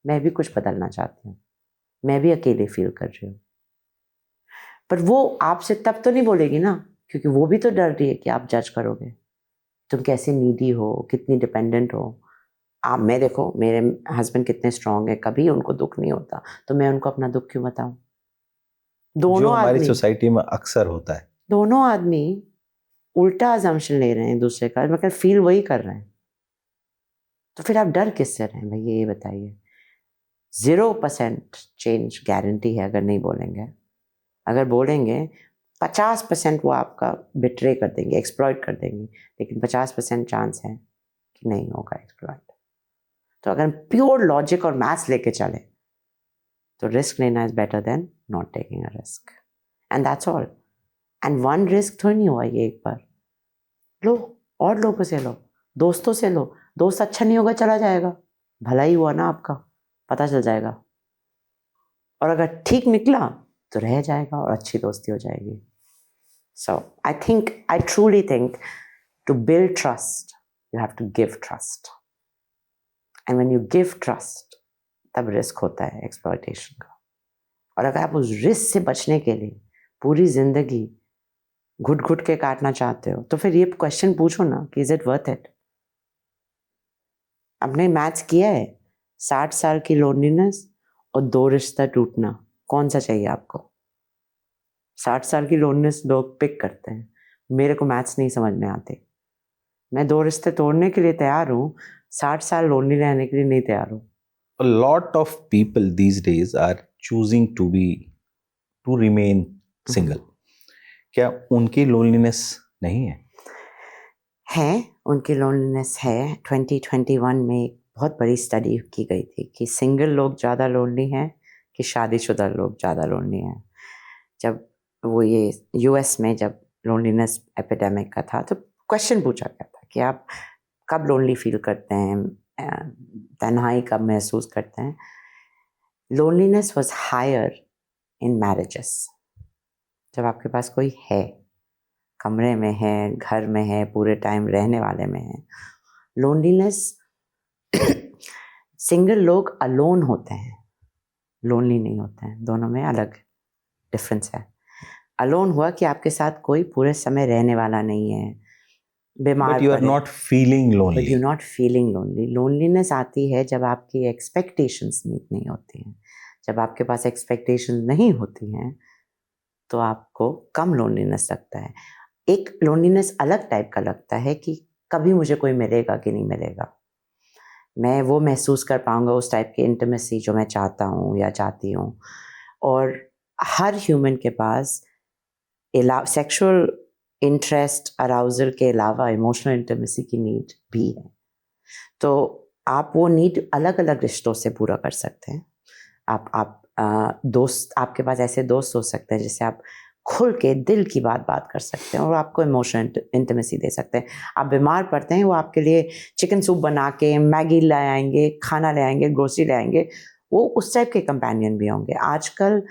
मैं भी कुछ बदलना चाहती हूँ, मैं भी अकेले फील कर रही हूँ। पर वो आपसे तब तो नहीं बोलेगी ना, क्योंकि वो भी तो डर रही है कि आप जज करोगे, तुम कैसे नीडी हो, कितनी डिपेंडेंट हो। आप मैं देखो मेरे हस्बैंड कितने स्ट्रांग है, कभी उनको दुख नहीं होता, तो मैं उनको अपना दुख क्यों बताऊं? जो दोनों हमारी आदमी सोसाइटी में अक्सर होता है। दोनों आदमी उल्टा अजम्पशन ले रहे हैं दूसरे का, मतलब फील वही कर रहे हैं। तो फिर आप डर किससे रहे हैं भैया, ये बताइए। 0% चेंज गारंटी है अगर नहीं बोलेंगे। अगर बोलेंगे 50% वो आपका बिट्रे कर देंगे, एक्सप्लॉइट कर देंगे, लेकिन 50% चांस है कि नहीं होगा एक्सप्लॉइट। तो अगर प्योर लॉजिक और मैथ्स लेके चले तो रिस्क लेना is better than not taking a risk, and that's all. And one risk थोड़ी नहीं हुआ ये एक बार, लो और लोगों से लो, दोस्तों से लो, दोस्त अच्छा नहीं होगा चला जाएगा, भला ही हुआ ना आपका, पता चल जाएगा। और अगर ठीक निकला तो रह जाएगा और अच्छी दोस्ती हो जाएगी। So I truly think to build trust you have to give trust, and when you give trust तब रिस्क होता है एक्सप्लॉयटेशन का। और अगर आप उस रिस्क से बचने के लिए पूरी जिंदगी घुट घुट के काटना चाहते हो तो फिर ये क्वेश्चन पूछो ना कि इज इट वर्थ इट? आपने मैच किया है 60 साल की लोनलीनेस और 2 रिश्ता टूटना, कौन सा चाहिए आपको? 60 साल की लोननेस लोग पिक करते हैं, मेरे को मैथ्स नहीं समझ में आते। मैं 2 रिश्ते तोड़ने के लिए तैयार हूँ, 60 साल लोनली रहने के लिए नहीं तैयार हूँ। A lot of people these days are choosing to remain single. क्या उनकी लोनलीनेस नहीं है? है, उनकी लोनलीनेस है। 2021 में एक बहुत बड़ी स्टडी की गई थी कि सिंगल लोग ज़्यादा लोनली हैं कि शादीशुदा लोग ज़्यादा लोनली हैं। जब वो ये यूएस में जब लोनलीनेस एपिडेमिक का था तो क्वेश्चन पूछा गया था कि आप कब लोनली फील करते हैं, तन्हाई कब महसूस करते हैं। Loneliness was higher in marriages. जब आपके पास कोई है, कमरे में है, घर में है, पूरे टाइम रहने वाले में है। लोनलीनेस सिंगल लोग अलोन होते हैं, लोनली नहीं होते हैं, दोनों में अलग डिफरेंस है। अलोन हुआ कि आपके साथ कोई पूरे समय रहने वाला नहीं है, बीमार But you are पड़े, not feeling but lonely. You not feeling lonely. Loneliness आती है जब आपकी एक्सपेक्टेशंस मीट नहीं होती हैं। जब आपके पास एक्सपेक्टेशंस नहीं होती हैं तो आपको कम लोनलीनेस लगता है। एक लोनलीनेस अलग टाइप का लगता है कि कभी मुझे कोई मिलेगा कि नहीं मिलेगा, मैं वो महसूस कर पाऊंगा उस टाइप की इंटीमेसी जो मैं चाहता हूँ या चाहती हूँ। और हर ह्यूमन के पास सेक्सुअल इंटरेस्ट, अराउजल के अलावा इमोशनल इंटीमेसी की नीड भी है। तो आप वो नीड अलग अलग रिश्तों से पूरा कर सकते हैं। आप दोस्त, आपके पास ऐसे दोस्त हो सकते हैं जिससे आप खुल के दिल की बात कर सकते हैं और आपको इमोशनल इंटीमेसी दे सकते हैं। आप बीमार पड़ते हैं, वो आपके लिए चिकन सूप बना के, मैगी ले आएंगे, खाना ले आएंगे, ग्रोसरी ले आएंगे, वो उस टाइप के कंपेनियन भी होंगे। आजकल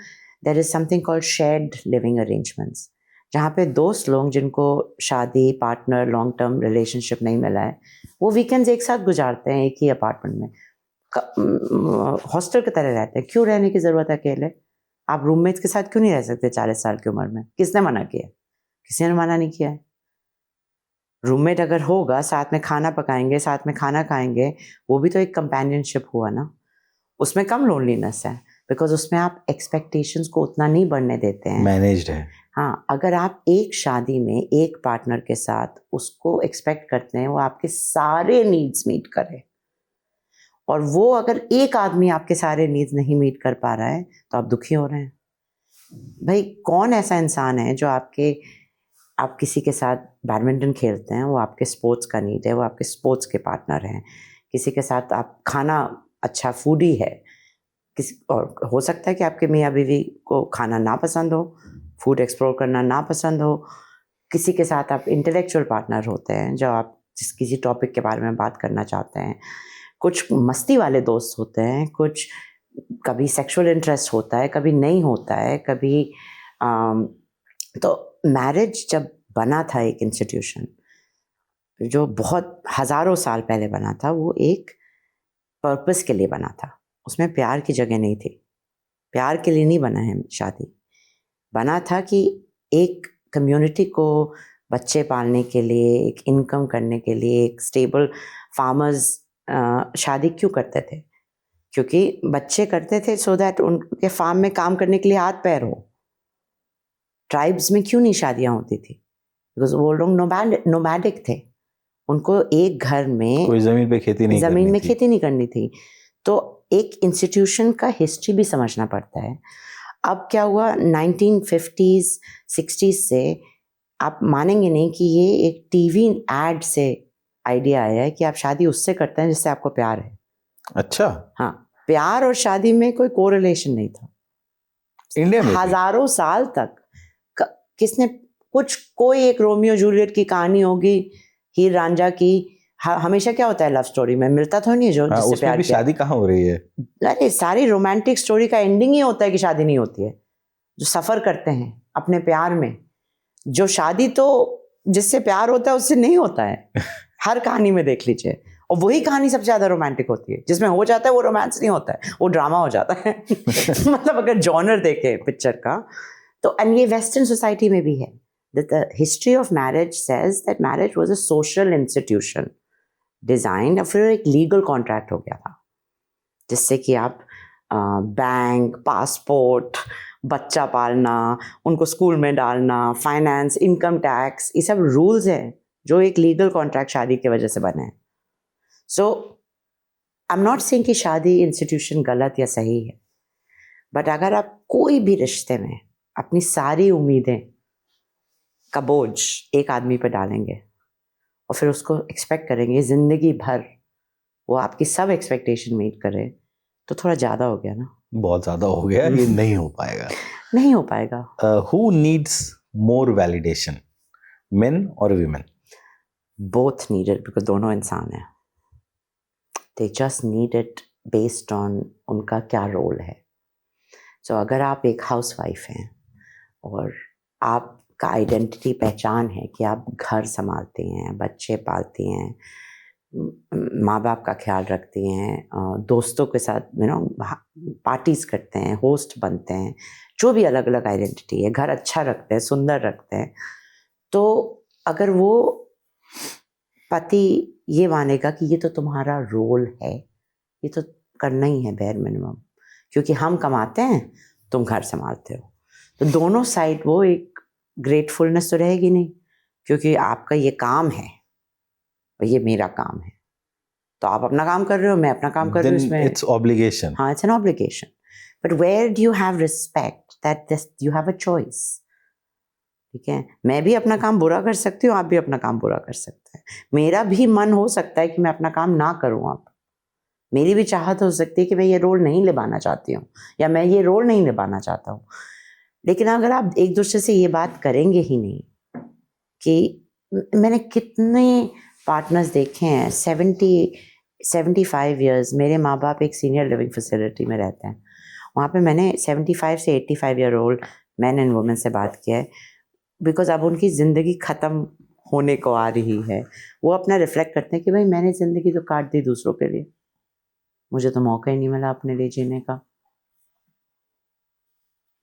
there is something called shared living arrangements, जहाँ पे दोस्त लोग जिनको शादी, पार्टनर, लॉन्ग टर्म रिलेशनशिप नहीं मिला है, वो वीकेंड्स एक साथ गुजारते हैं एक ही अपार्टमेंट में, हॉस्टल की तरह रहते हैं। क्यों रहने की ज़रूरत है अकेले? आप रूममेट्स के साथ क्यों नहीं रह सकते 40 साल की उम्र में? किसने मना किया? किसी ने मना नहीं किया है। रूममेट अगर होगा, साथ में खाना पकाएंगे, साथ में खाना खाएंगे, वो भी तो एक कंपेनियनशिप हुआ ना। उसमें कम लोनलीनेस है बिकॉज उसमें आप एक्सपेक्टेशंस को उतना नहीं बढ़ने देते हैं। मैनेज्ड है। हाँ, अगर आप एक शादी में एक पार्टनर के साथ उसको एक्सपेक्ट करते हैं वो आपके सारे नीड्स मीट करे, और वो अगर एक आदमी आपके सारे नीड्स नहीं मीट कर पा रहा है तो आप दुखी हो रहे हैं। भाई, कौन ऐसा इंसान है जो आप किसी के साथ बैडमिंटन खेलते हैं, वो आपके स्पोर्ट्स का नीड है, वो आपके स्पोर्ट्स के पार्टनर हैं। किसी के साथ आप खाना, अच्छा फूडी है, और हो सकता है कि आपके मियाँ बीवी को खाना ना पसंद हो, फूड एक्सप्लोर करना ना पसंद हो। किसी के साथ आप इंटेलेक्चुअल पार्टनर होते हैं जो आप किसी टॉपिक के बारे में बात करना चाहते हैं। कुछ मस्ती वाले दोस्त होते हैं, कुछ कभी सेक्सुअल इंटरेस्ट होता है, कभी नहीं होता है, कभी तो मैरिज जब बना था, एक इंस्टीट्यूशन जो बहुत हज़ारों साल पहले बना था, वो एक पर्पस के लिए बना था। उसमें प्यार की जगह नहीं थी। प्यार के लिए नहीं बना है शादी, बना था कि एक कम्युनिटी को बच्चे पालने के लिए, एक इनकम करने के लिए, एक स्टेबल फार्मर्स शादी क्यों करते थे? क्योंकि बच्चे करते थे सो दैट उनके फार्म में काम करने के लिए हाथ पैर हो। ट्राइब्स में क्यों नहीं शादियां होती थी? बिकॉज वो लोग नोमैडिक थे, उनको एक घर में कोई जमीन पे खेती नहीं जमीन करनी में थी। खेती नहीं करनी थी। तो एक इंस्टीट्यूशन का हिस्ट्री भी समझना पड़ता है। अब क्या हुआ, 1950s 60s से आप मानेंगे नहीं कि ये एक टीवी एड से आइडिया आया है कि आप शादी उससे करते हैं जिससे आपको प्यार है। अच्छा, हाँ, प्यार और शादी में कोई कोरिलेशन नहीं था इंडिया में भी? हजारों साल तक। किसने कोई एक रोमियो जूलियट की कहानी होगी, हीर रांझा की, हमेशा क्या होता है लव स्टोरी में, मिलता तो नहीं है जो जिससे उसमें प्यार भी किया। शादी कहाँ हो रही है? अरे सारी रोमांटिक स्टोरी का एंडिंग ही होता है कि शादी नहीं होती है। जो सफर करते हैं अपने प्यार में, जो शादी तो जिससे प्यार होता है उससे नहीं होता है। हर कहानी में देख लीजिए, और वही कहानी सबसे ज्यादा रोमांटिक होती है। जिसमें हो जाता है वो रोमांस नहीं होता है, वो ड्रामा हो जाता है। मतलब अगर जॉनर देखे पिक्चर का तो, एंड ये वेस्टर्न सोसाइटी में भी है। The history of marriage says that marriage was a social institution design, और फिर एक लीगल कॉन्ट्रैक्ट हो गया था जिससे कि आप बैंक, पासपोर्ट, बच्चा पालना, उनको स्कूल में डालना, फाइनेंस, इनकम टैक्स, ये सब रूल्स हैं जो एक लीगल कॉन्ट्रैक्ट शादी की वजह से बने हैं. सो आई एम नॉट सेइंग कि शादी इंस्टीट्यूशन गलत या सही है, बट अगर आप कोई भी रिश्ते में अपनी सारी उम्मीदें का बोझ एक आदमी पर डालेंगे और फिर उसको एक्सपेक्ट करेंगे ज़िंदगी भर वो आपकी सब एक्सपेक्टेशन मीट करे, तो थोड़ा ज़्यादा हो गया ना. बहुत ज्यादा हो गया, ये नहीं हो पाएगा. नहीं हो पाएगा. Who needs more validation, main और वीमेन? बोथ नीडेड, बिकॉज दोनों इंसान हैं. They just need it based on उनका क्या रोल है. सो अगर आप एक हाउस वाइफ हैं और आपका आइडेंटिटी पहचान है कि आप घर संभालती हैं, बच्चे पालती हैं, माँ बाप का ख्याल रखती हैं, दोस्तों के साथ पार्टीज़ करते हैं, होस्ट बनते हैं, जो भी अलग अलग आइडेंटिटी है, घर अच्छा रखते हैं, सुंदर रखते हैं, तो अगर वो पति ये मानेगा कि ये तो तुम्हारा रोल है, ये तो करना ही है बेयर मिनिमम, क्योंकि हम कमाते हैं, तुम घर संभालते हो, तो दोनों साइड वो एक ग्रेटफुलनेस तो रहेगी नहीं, क्योंकि आपका ये काम है और ये मेरा काम है. तो आप अपना काम कर रहे हो, मैं अपना काम कर रही हूँ, इसमें इट्स ऑब्लिगेशन. हाँ, it's an obligation. But where do you have respect that this you have a choice. ठीक है, मैं भी अपना काम बुरा कर सकती हूँ, आप भी अपना काम बुरा कर सकते हैं. मेरा भी मन हो सकता है कि मैं अपना काम ना करूँ. आप मेरी भी चाहत हो सकती है कि मैं ये रोल नहीं निभाना चाहती हूँ या मैं ये रोल नहीं निभाना चाहता हूँ. लेकिन अगर आप एक दूसरे से ये बात करेंगे ही नहीं, कि मैंने कितने पार्टनर्स देखे हैं 75 ईयर्स, मेरे माँ बाप एक सीनियर लिविंग फैसिलिटी में रहते हैं, वहाँ पे मैंने 75 से 85 year old man and women से बात किया है, बिकॉज अब उनकी ज़िंदगी ख़त्म होने को आ रही है. वो अपना रिफ्लेक्ट करते हैं कि भाई मैंने ज़िंदगी तो काट दी दूसरों के लिए, मुझे तो मौका ही नहीं मिला अपने लिए जीने का.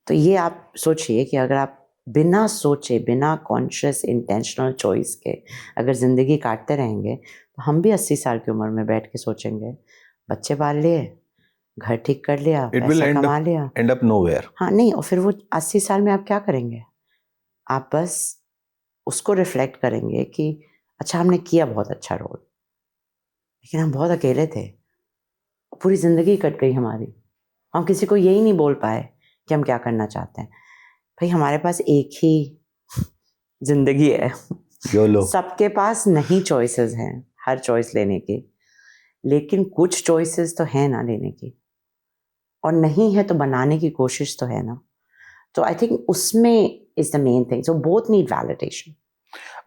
तो ये आप सोचिए कि अगर आप बिना सोचे, बिना कॉन्शियस इंटेंशनल चॉइस के अगर ज़िंदगी काटते रहेंगे, तो हम भी 80 साल की उम्र में बैठ के सोचेंगे, बच्चे पाल लिए, घर ठीक कर लिया, पैसा कमा लिया, एंड अप नोवेयर. हाँ नहीं, और फिर वो 80 साल में आप क्या करेंगे? आप बस उसको रिफ्लेक्ट करेंगे कि अच्छा हमने किया बहुत अच्छा रोल, लेकिन हम बहुत अकेले थे, पूरी ज़िंदगी कट गई हमारी, हम किसी को यही नहीं बोल पाए कि हम क्या करना चाहते हैं. भाई हमारे पास एक ही ज़िंदगी है, सबके पास नहीं चॉइसेस हैं हर चॉइस लेने की, लेकिन कुछ चॉइसेस तो है ना लेने की, और नहीं है तो बनाने की कोशिश तो है ना. तो आई थिंक उसमें is the main thing. So both need validation.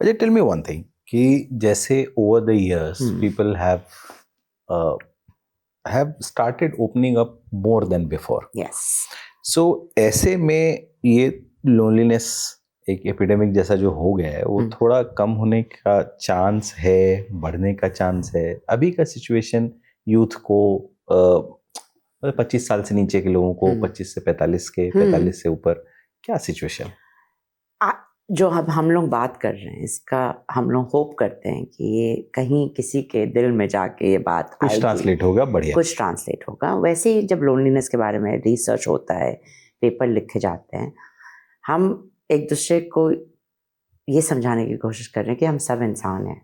अच्छा, टेल मी वन थिंग, कि जैसे over the years people have started opening up more than before. Yes. सो ऐसे में ये लोनलीनेस एक एपिडेमिक जैसा जो हो गया है, वो थोड़ा कम होने का चांस है, बढ़ने का चांस है? अभी का सिचुएशन यूथ को 25 साल से नीचे के लोगों को, 25 से 45 के, 45 से ऊपर, क्या सिचुएशन? जो अब हम लोग बात कर रहे हैं, इसका हम लोग होप करते हैं कि ये कहीं किसी के दिल में जाके ये बात कुछ ट्रांसलेट होगा. बढ़िया, कुछ ट्रांसलेट होगा. वैसे ही जब लोनलीनेस के बारे में रिसर्च होता है, पेपर लिखे जाते हैं, हम एक दूसरे को ये समझाने की कोशिश कर रहे हैं कि हम सब इंसान हैं.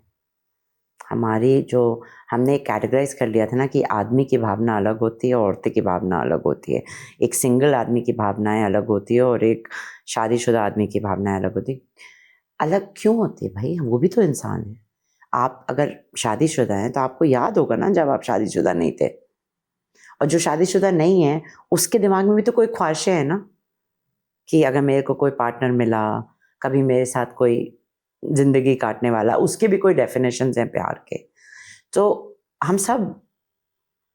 हमारी जो हमने कैटेगराइज कर लिया था ना कि आदमी की भावना अलग होती है, औरतें की भावना अलग होती है, एक सिंगल आदमी की भावनाएं अलग होती है और एक शादीशुदा आदमी की भावनाएं अलग होती है. अलग क्यों होती है भाई? वो भी तो इंसान है. आप अगर शादीशुदा हैं तो आपको याद होगा ना जब आप शादीशुदा नहीं थे, और जो शादीशुदा नहीं है उसके दिमाग में भी तो कोई ख्वाहिशें हैं ना, कि अगर मेरे को कोई पार्टनर मिला, कभी मेरे साथ कोई जिंदगी काटने वाला, उसके भी कोई डेफिनेशंस हैं प्यार के. तो हम सब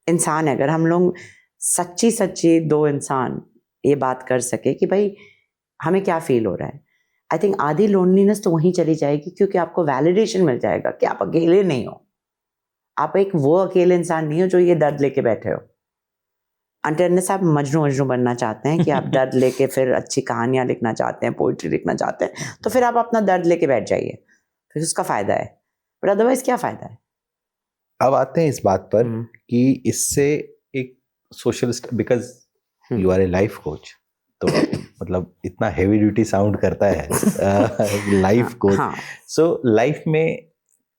इंसान हैं. अगर हम लोग सच्ची दो इंसान ये बात कर सके कि भाई हमें क्या फील हो रहा है, आई थिंक आधी लोनलीनेस तो वहीं चली जाएगी, क्योंकि आपको वैलिडेशन मिल जाएगा कि आप अकेले नहीं हो. आप एक वो अकेले इंसान नहीं हो जो ये दर्द लेके बैठे हो. अनटिल आप मजनू बनना चाहते हैं कि आप दर्द लेके फिर अच्छी कहानियां लिखना चाहते हैं, पोइट्री लिखना चाहते हैं, तो फिर आप अपना दर्द लेके बैठ जाइए, फिर उसका फ़ायदा है. पर अदरवाइज क्या फ़ायदा है? अब आते हैं इस बात पर कि इससे एक social because you are a life coach, तो मतलब इतना हेवी ड्यूटी साउंड करता है लाइफ कोच। सो लाइफ में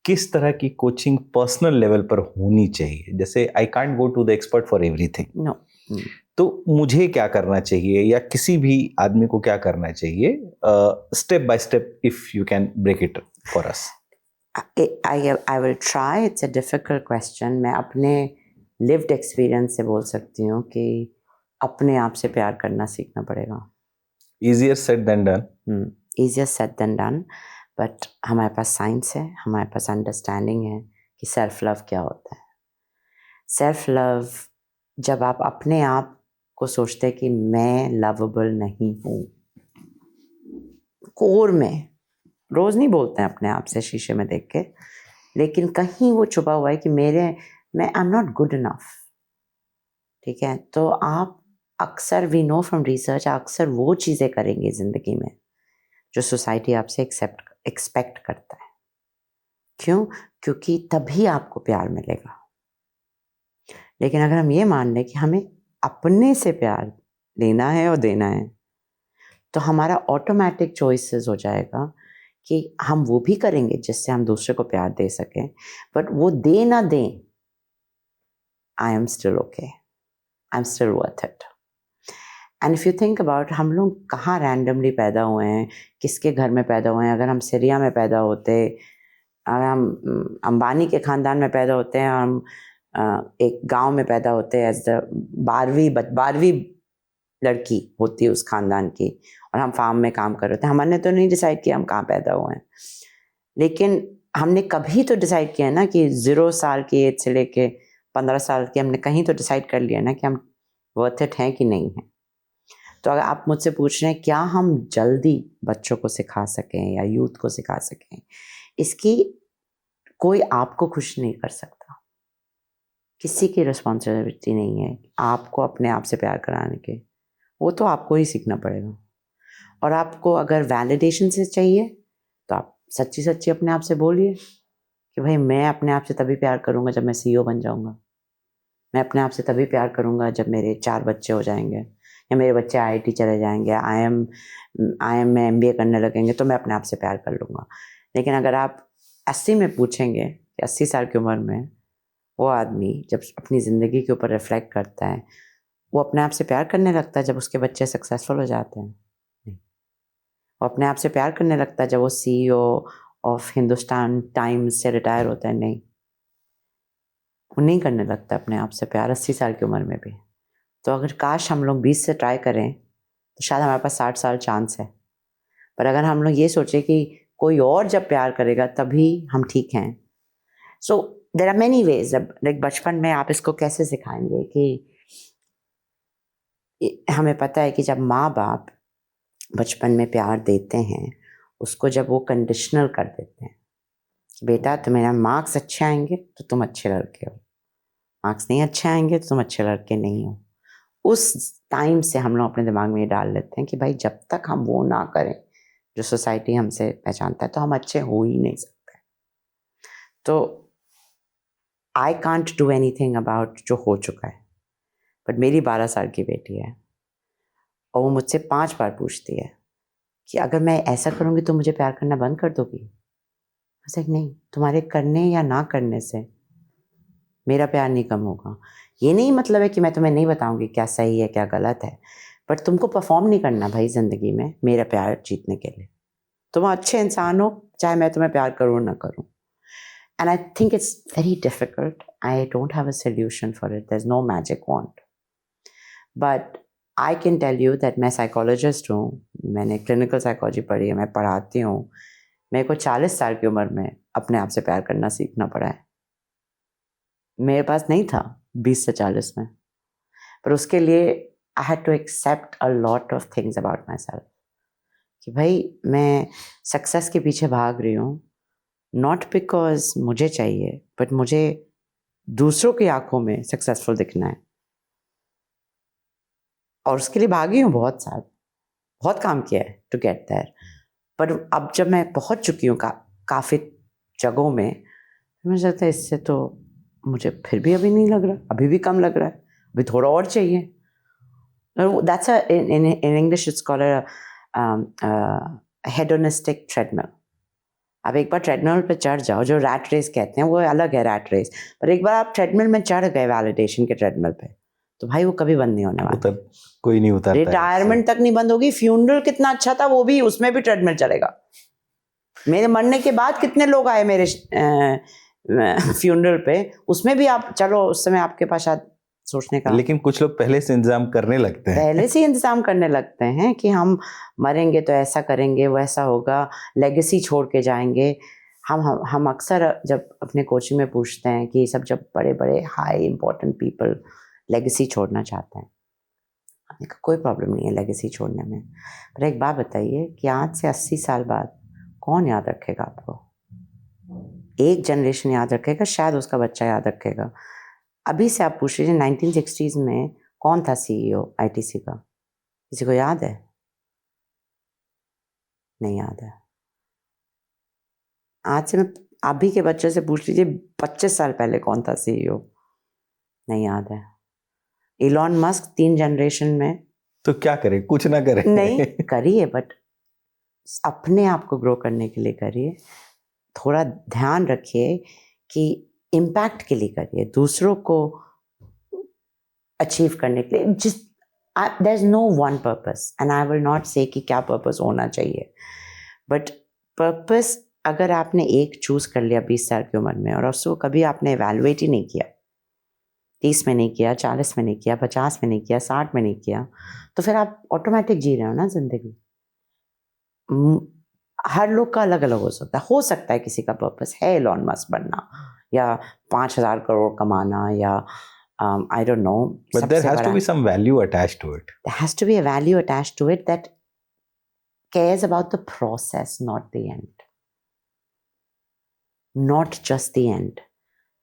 किस तरह की कोचिंग पर्सनल लेवल पर होनी चाहिए? जैसे I can't go to the expert for everything, तो मुझे क्या करना चाहिए या किसी भी आदमी को क्या करना चाहिए, step by step, if you can break it for us. I will try. It's a difficult question. मैं अपने lived experience से बोल सकती हूँ कि अपने आप से प्यार करना सीखना पड़ेगा. Easier said than done. Easier said than done. But हमारे पास साइंस है, हमारे पास अंडरस्टैंडिंग है कि सेल्फ लव क्या होता है. सेल्फ लव जब आप अपने आप को सोचते हैं कि मैं लवेबल नहीं हूँ, कोर में रोज नहीं बोलते हैं अपने आप से शीशे में देख के, लेकिन कहीं वो छुपा हुआ है कि मैं आई एम नॉट गुड इनफ. ठीक है, तो आप अक्सर, वी नो फ्रॉम रिसर्च, अक्सर वो चीज़ें करेंगे ज़िंदगी में जो सोसाइटी आपसे एक्सपेक्ट करता है. क्यों? क्योंकि तभी आपको प्यार मिलेगा. लेकिन अगर हम ये मान लें कि हमें अपने से प्यार लेना है और देना है, तो हमारा ऑटोमेटिक चॉइसेस हो जाएगा कि हम वो भी करेंगे जिससे हम दूसरे को प्यार दे सकें, बट वो दे ना दें, I am still okay, I am still worth it. And if you think about, हम लोग कहाँ रैंडमली पैदा हुए हैं, किसके घर में पैदा हुए हैं. अगर हम सीरिया में पैदा होते, अगर हम अंबानी के ख़ानदान में पैदा होते हैं, हम एक गांव में पैदा होते हैं, एज द 12वीं लड़की होती है उस ख़ानदान की, और हम फार्म में काम कर रहे थे, हमने तो नहीं डिसाइड किया हम कहाँ पैदा हुए हैं, लेकिन हमने कभी तो डिसाइड किया ना कि 0 साल की एज से लेके 15 साल की, हमने कहीं तो डिसाइड कर लिया ना कि हम वर्थ इट हैं कि नहीं हैं. तो अगर आप मुझसे पूछ रहे हैं क्या हम जल्दी बच्चों को सिखा सकें या यूथ को सिखा सकें, इसकी कोई आपको खुश नहीं कर सकता. किसी की रिस्पॉन्सिबिलिटी नहीं है आपको अपने आप से प्यार कराने के, वो तो आपको ही सीखना पड़ेगा. और आपको अगर वैलिडेशन से चाहिए तो आप सच्ची सच्ची अपने आप से बोलिए कि भाई मैं अपने आप से तभी प्यार करूँगा जब मैं CEO बन जाऊँगा, मैं अपने आप से तभी प्यार करूँगा जब मेरे 4 बच्चे हो जाएंगे, या मेरे बच्चे IIT चले जाएंगे, IIM में MBA करने लगेंगे, तो मैं अपने आप से प्यार कर लूँगा. लेकिन अगर आप 80 में पूछेंगे कि 80 साल की उम्र में वो आदमी जब अपनी ज़िंदगी के ऊपर रिफ्लेक्ट करता है, वो अपने आप से प्यार करने लगता है जब उसके बच्चे सक्सेसफुल हो जाते हैं? नहीं. वो अपने आप से प्यार करने लगता है जब वो CEO ऑफ हिंदुस्तान टाइम्स से रिटायर होता है? नहीं, वो नहीं करने लगता अपने आप से प्यार 80 साल की उम्र में भी. तो अगर काश हम लोग 20 से ट्राई करें तो शायद हमारे पास 60 साल चांस है. पर अगर हम लोग ये सोचें कि कोई और जब प्यार करेगा तभी हम ठीक हैं, so there are many ways. Like बचपन में आप इसको कैसे सिखाएंगे कि हमें पता है कि जब माँ बाप बचपन में प्यार देते हैं, उसको जब वो कंडीशनल कर देते हैं कि बेटा तुम्हारे मार्क्स अच्छे आएंगे तो तुम अच्छे लड़के हो, मार्क्स नहीं अच्छे आएंगे तो तुम अच्छे लड़के नहीं हो, उस टाइम से हम लोग अपने दिमाग में ये डाल लेते हैं कि भाई जब तक हम वो ना करें जो सोसाइटी हमसे पहचानता है तो हम अच्छे हो ही नहीं सकते. तो I can't do anything about जो हो चुका है. बट मेरी 12 साल की बेटी है और वो मुझसे 5 बार पूछती है कि अगर मैं ऐसा करूँगी तो मुझे प्यार करना बंद कर दोगी? मैं नहीं, तुम्हारे करने या ना करने से मेरा प्यार नहीं कम होगा. ये नहीं मतलब है कि मैं तुम्हें नहीं बताऊंगी क्या सही है क्या गलत है, बट तुमको परफॉर्म नहीं करना भाई ज़िंदगी में मेरा प्यार जीतने के लिए. तुम अच्छे इंसान हो चाहे मैं तुम्हें प्यार करूँ ना करूँ. And I think it's very difficult. I don't have a solution for it. There is no magic wand. But I can tell you that मैं साइकोलॉजिस्ट हूँ, मैंने क्लिनिकल साइकोलॉजी पढ़ी है, मैं पढ़ाती हूँ. मेरे को 40 साल की उम्र में अपने आप से प्यार करना सीखना पड़ा है. मेरे पास नहीं था 20 से 40 में, पर उसके लिए I had to accept a lot of things about myself कि भाई मैं सक्सेस के पीछे भाग रही हूँ, नॉट बिकॉज मुझे चाहिए, बट मुझे दूसरों की आंखों में सक्सेसफुल दिखना है. और उसके लिए भागी हूँ बहुत साल, बहुत काम किया है टू गेट देयर. पर अब जब मैं पहुँच चुकी हूँ काफ़ी जगहों में, मुझे लगता है इससे तो मुझे फिर भी अभी नहीं लग रहा, अभी भी कम लग रहा है. अभी थोड़ा और चाहिए. That's in English it's called a hedonistic treadmill. अब एक बार ट्रेडमिल पे चढ़ जाओ, जो रैट रेस कहते हैं वो अलग है रैट रेस, पर एक बार आप ट्रेडमिल में चढ़ गए वैलिडेशन के ट्रेडमिल पे, तो भाई वो कभी बंद नहीं होने वाला. कोई नहीं उतरता. रिटायरमेंट तक नहीं बंद होगी. फ्यूनरल कितना अच्छा था वो भी, उसमें भी ट्रेडमिल चलेगा. मेरे मरने के बाद कितने लोग आए मेरे फ्यूनरल पे, उसमें भी आप चलो, उस समय आपके पास शायद सोचने का. लेकिन कुछ लोग पहले से इंतजाम करने लगते हैं. पहले से इंतजाम करने लगते हैं कि हम मरेंगे तो ऐसा करेंगे, वैसा होगा, लेगेसी छोड़ के जाएंगे. हम अक्सर जब अपने कोचिंग में पूछते हैं कि सब जब बड़े बड़े हाई इम्पोर्टेंट पीपल लेगेसी छोड़ना चाहते हैं, हमने कहा कोई प्रॉब्लम नहीं है लेगेसी छोड़ने में, पर एक बात बताइए कि आज से 80 साल बाद कौन याद रखेगा आपको? एक जनरेशन याद रखेगा, शायद उसका बच्चा याद रखेगा. अभी से आप पूछ लीजिए 1960s में कौन था CEO ITC का? किसी को याद है? नहीं याद है. आज से मैं अभी के बच्चे से पूछ लीजिए 25 साल पहले कौन था CEO, नहीं याद है. इलॉन मस्क 3 जनरेशन में. तो क्या करें? कुछ ना करें. नहीं करिए, बट अपने आप को ग्रो करने के लिए करिए. थोड़ा ध्यान रखिए कि इम्पैक्ट के लिए करिए, दूसरों को अचीव करने के लिए. जिस there is no one purpose, and I will not say कि क्या पर्पस होना चाहिए, बट पर्पस अगर आपने एक चूज कर लिया 20 साल की उम्र में, और उसको कभी आपने एवेलुएट ही नहीं किया, 30 में नहीं किया, 40 में नहीं किया, 50 में नहीं किया, 60 में नहीं किया, तो फिर आप ऑटोमेटिक जी रहे हो ना जिंदगी. हर लोग का अलग अलग हो सकता है किसी का पर्पस है एलॉन मस्क बनना, या 5,000 करोड़ कमाना, या I don't know. But there has to be some value attached to it. There has to be a value attached to it that cares about the process, not the end. Not just the end.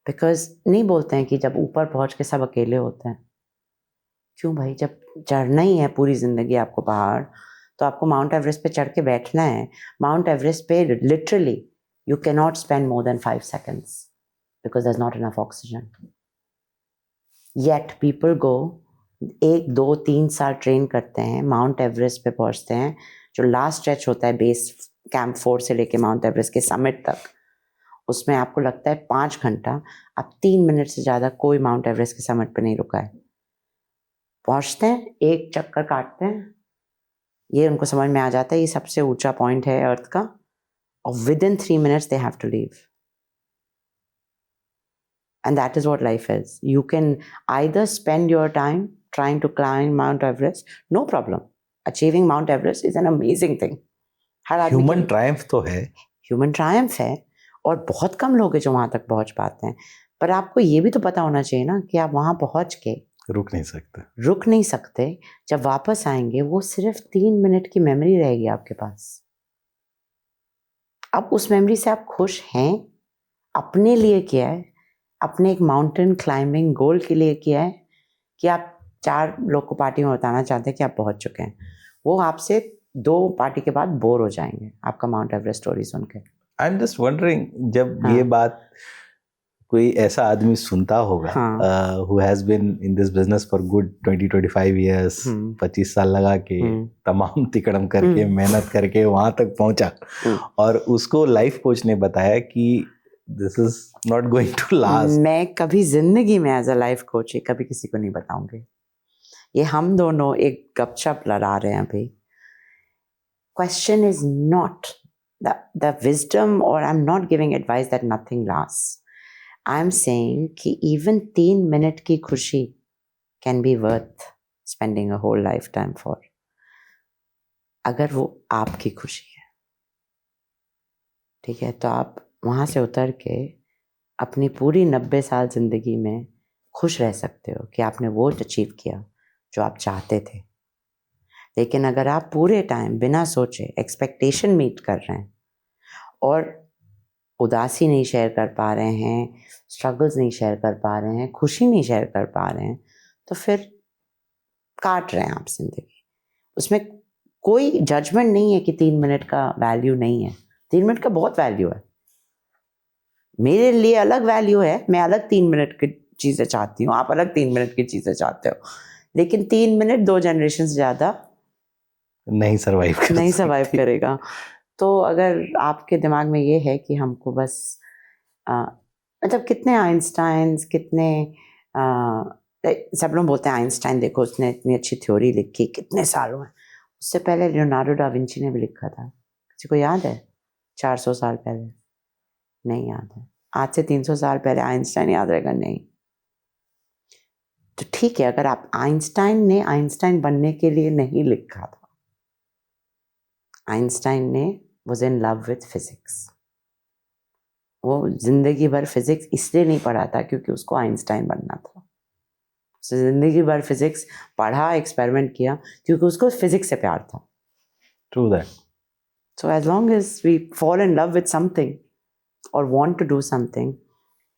Because नहीं बोलते हैं कि जब ऊपर पहुंच के सब अकेले होते हैं. क्यों भाई, जब चढ़ना ही है पूरी जिंदगी आपको पहाड़, तो आपको माउंट एवरेस्ट पे चढ़ के बैठना है. माउंट एवरेस्ट पे literally you cannot spend more than 5 seconds because there's not enough oxygen. Yet people go 1, 2, 3 साल ट्रेन करते हैं, माउंट एवरेस्ट पे पहुंचते हैं. जो लास्ट स्ट्रेच होता है बेस कैंप 4 से लेके माउंट एवरेस्ट के समिट तक, उसमें आपको लगता है 5 घंटा. अब 3 मिनट से ज़्यादा कोई माउंट एवरेस्ट के समिट पे नहीं रुका है. पहुंचते हैं, एक चक्कर काटते हैं, ये उनको समझ में आ जाता है ये सबसे ऊंचा पॉइंट है अर्थ का, और within 3 minutes they have to leave. And that is what life is. You can either spend your time trying to climb Mount Everest, no problem. Achieving Mount Everest is an amazing thing. Human triumph तो है. Human triumph है, और बहुत कम लोग हैं जो वहाँ तक पहुँच पाते हैं. पर आपको ये भी तो पता होना चाहिए ना कि आप वहाँ पहुँच के रुक नहीं सकते. जब वापस आएंगे वो सिर्फ 3 मिनट की मेमोरी रहेगी आपके पास. अब उस मेमोरी से आप खुश हैं? अपने लिए किया है, अपने एक माउंटेन क्लाइंबिंग गोल के लिए किया है, कि आप 4 लोग को पार्टी में बताना चाहते हैं कि आप पहुंच चुके हैं? वो आपसे 2 पार्टी के बाद बोर हो जाएंगे आपका माउंट एवरेस्ट स्टोरी सुन के. आई एम जस्ट वंडरिंग, जब ये बात कोई ऐसा आदमी सुनता होगा who has been in this business for good 20-25 years, 25 साल लगा के तमाम तिकड़म करके मेहनत करके वहां तक पहुंचा, और उसको लाइफ कोच ने बताया कि this is not going to last. मैं कभी जिंदगी में एज अ लाइफ कोच कभी किसी को नहीं बताऊंगी. ये हम दोनों एक गपशप लड़ा रहे हैं अभी. Question is not the wisdom, or I'm not giving advice that nothing lasts. I'm saying कि even 3 मिनट की खुशी can be worth spending a whole lifetime for. अगर वो आपकी खुशी है, ठीक है, तो आप वहाँ से उतर के अपनी पूरी 90 साल जिंदगी में खुश रह सकते हो कि आपने वो अचीव किया जो आप चाहते थे. लेकिन अगर आप पूरे टाइम बिना सोचे एक्सपेक्टेशन मीट कर रहे हैं, और उदासी नहीं शेयर कर पा रहे हैं, स्ट्रगल्स नहीं शेयर कर पा रहे हैं, खुशी नहीं शेयर कर पा रहे हैं, तो फिर काट रहे हैं आप जिंदगी. उसमें कोई जजमेंट नहीं है कि 3 मिनट का वैल्यू नहीं है. 3 मिनट का बहुत वैल्यू है. मेरे लिए अलग वैल्यू है, मैं अलग 3 मिनट के चीज़ें चाहती हूँ, आप अलग 3 मिनट की चीज़ें चाहते हो, लेकिन 3 मिनट 2 जनरेशन से ज़्यादा नहीं सर्वाइव करेगा। तो अगर आपके दिमाग में ये है कि हमको बस मतलब कितने आइंस्टाइन्स, कितने सब लोग बोलते हैं आइंस्टाइन देखो उसने इतनी अच्छी थ्योरी लिखी, कितने साल हुए, उससे पहले लियोनार्डो डा विंची ने भी लिखा था, किसी को याद है? 400 साल पहले, नहीं याद है। आज से 300 साल पहले आइंस्टाइन याद रहेगा नहीं। तो ठीक है, अगर आप आइंस्टाइन ने आइंस्टाइन बनने के लिए नहीं लिखा था, आइंस्टाइन ने was in love with physics, वो जिंदगी भर फिजिक्स इसलिए नहीं पढ़ा था क्योंकि उसको आइंस्टाइन बनना था, उसने जिंदगी भर फिजिक्स पढ़ा, एक्सपेरिमेंट किया क्योंकि उसको फिजिक्स से प्यार था। True that. So as long as we fall in love with something और वांट टू डू समथिंग,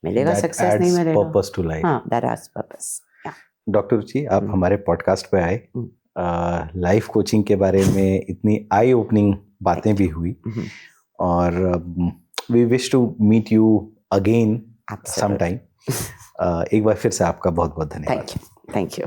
मिलेगा सक्सेस, नहीं मिलेगा पर्पस टू लाइफ। हाँ, that has purpose. Doctor Ruchi, आप हमारे पॉडकास्ट पे आए, लाइफ कोचिंग के बारे में इतनी आई ओपनिंग बातें भी हुई, और we wish to meet you again some time. एक बार फिर से आपका बहुत बहुत धन्यवाद। Thank you.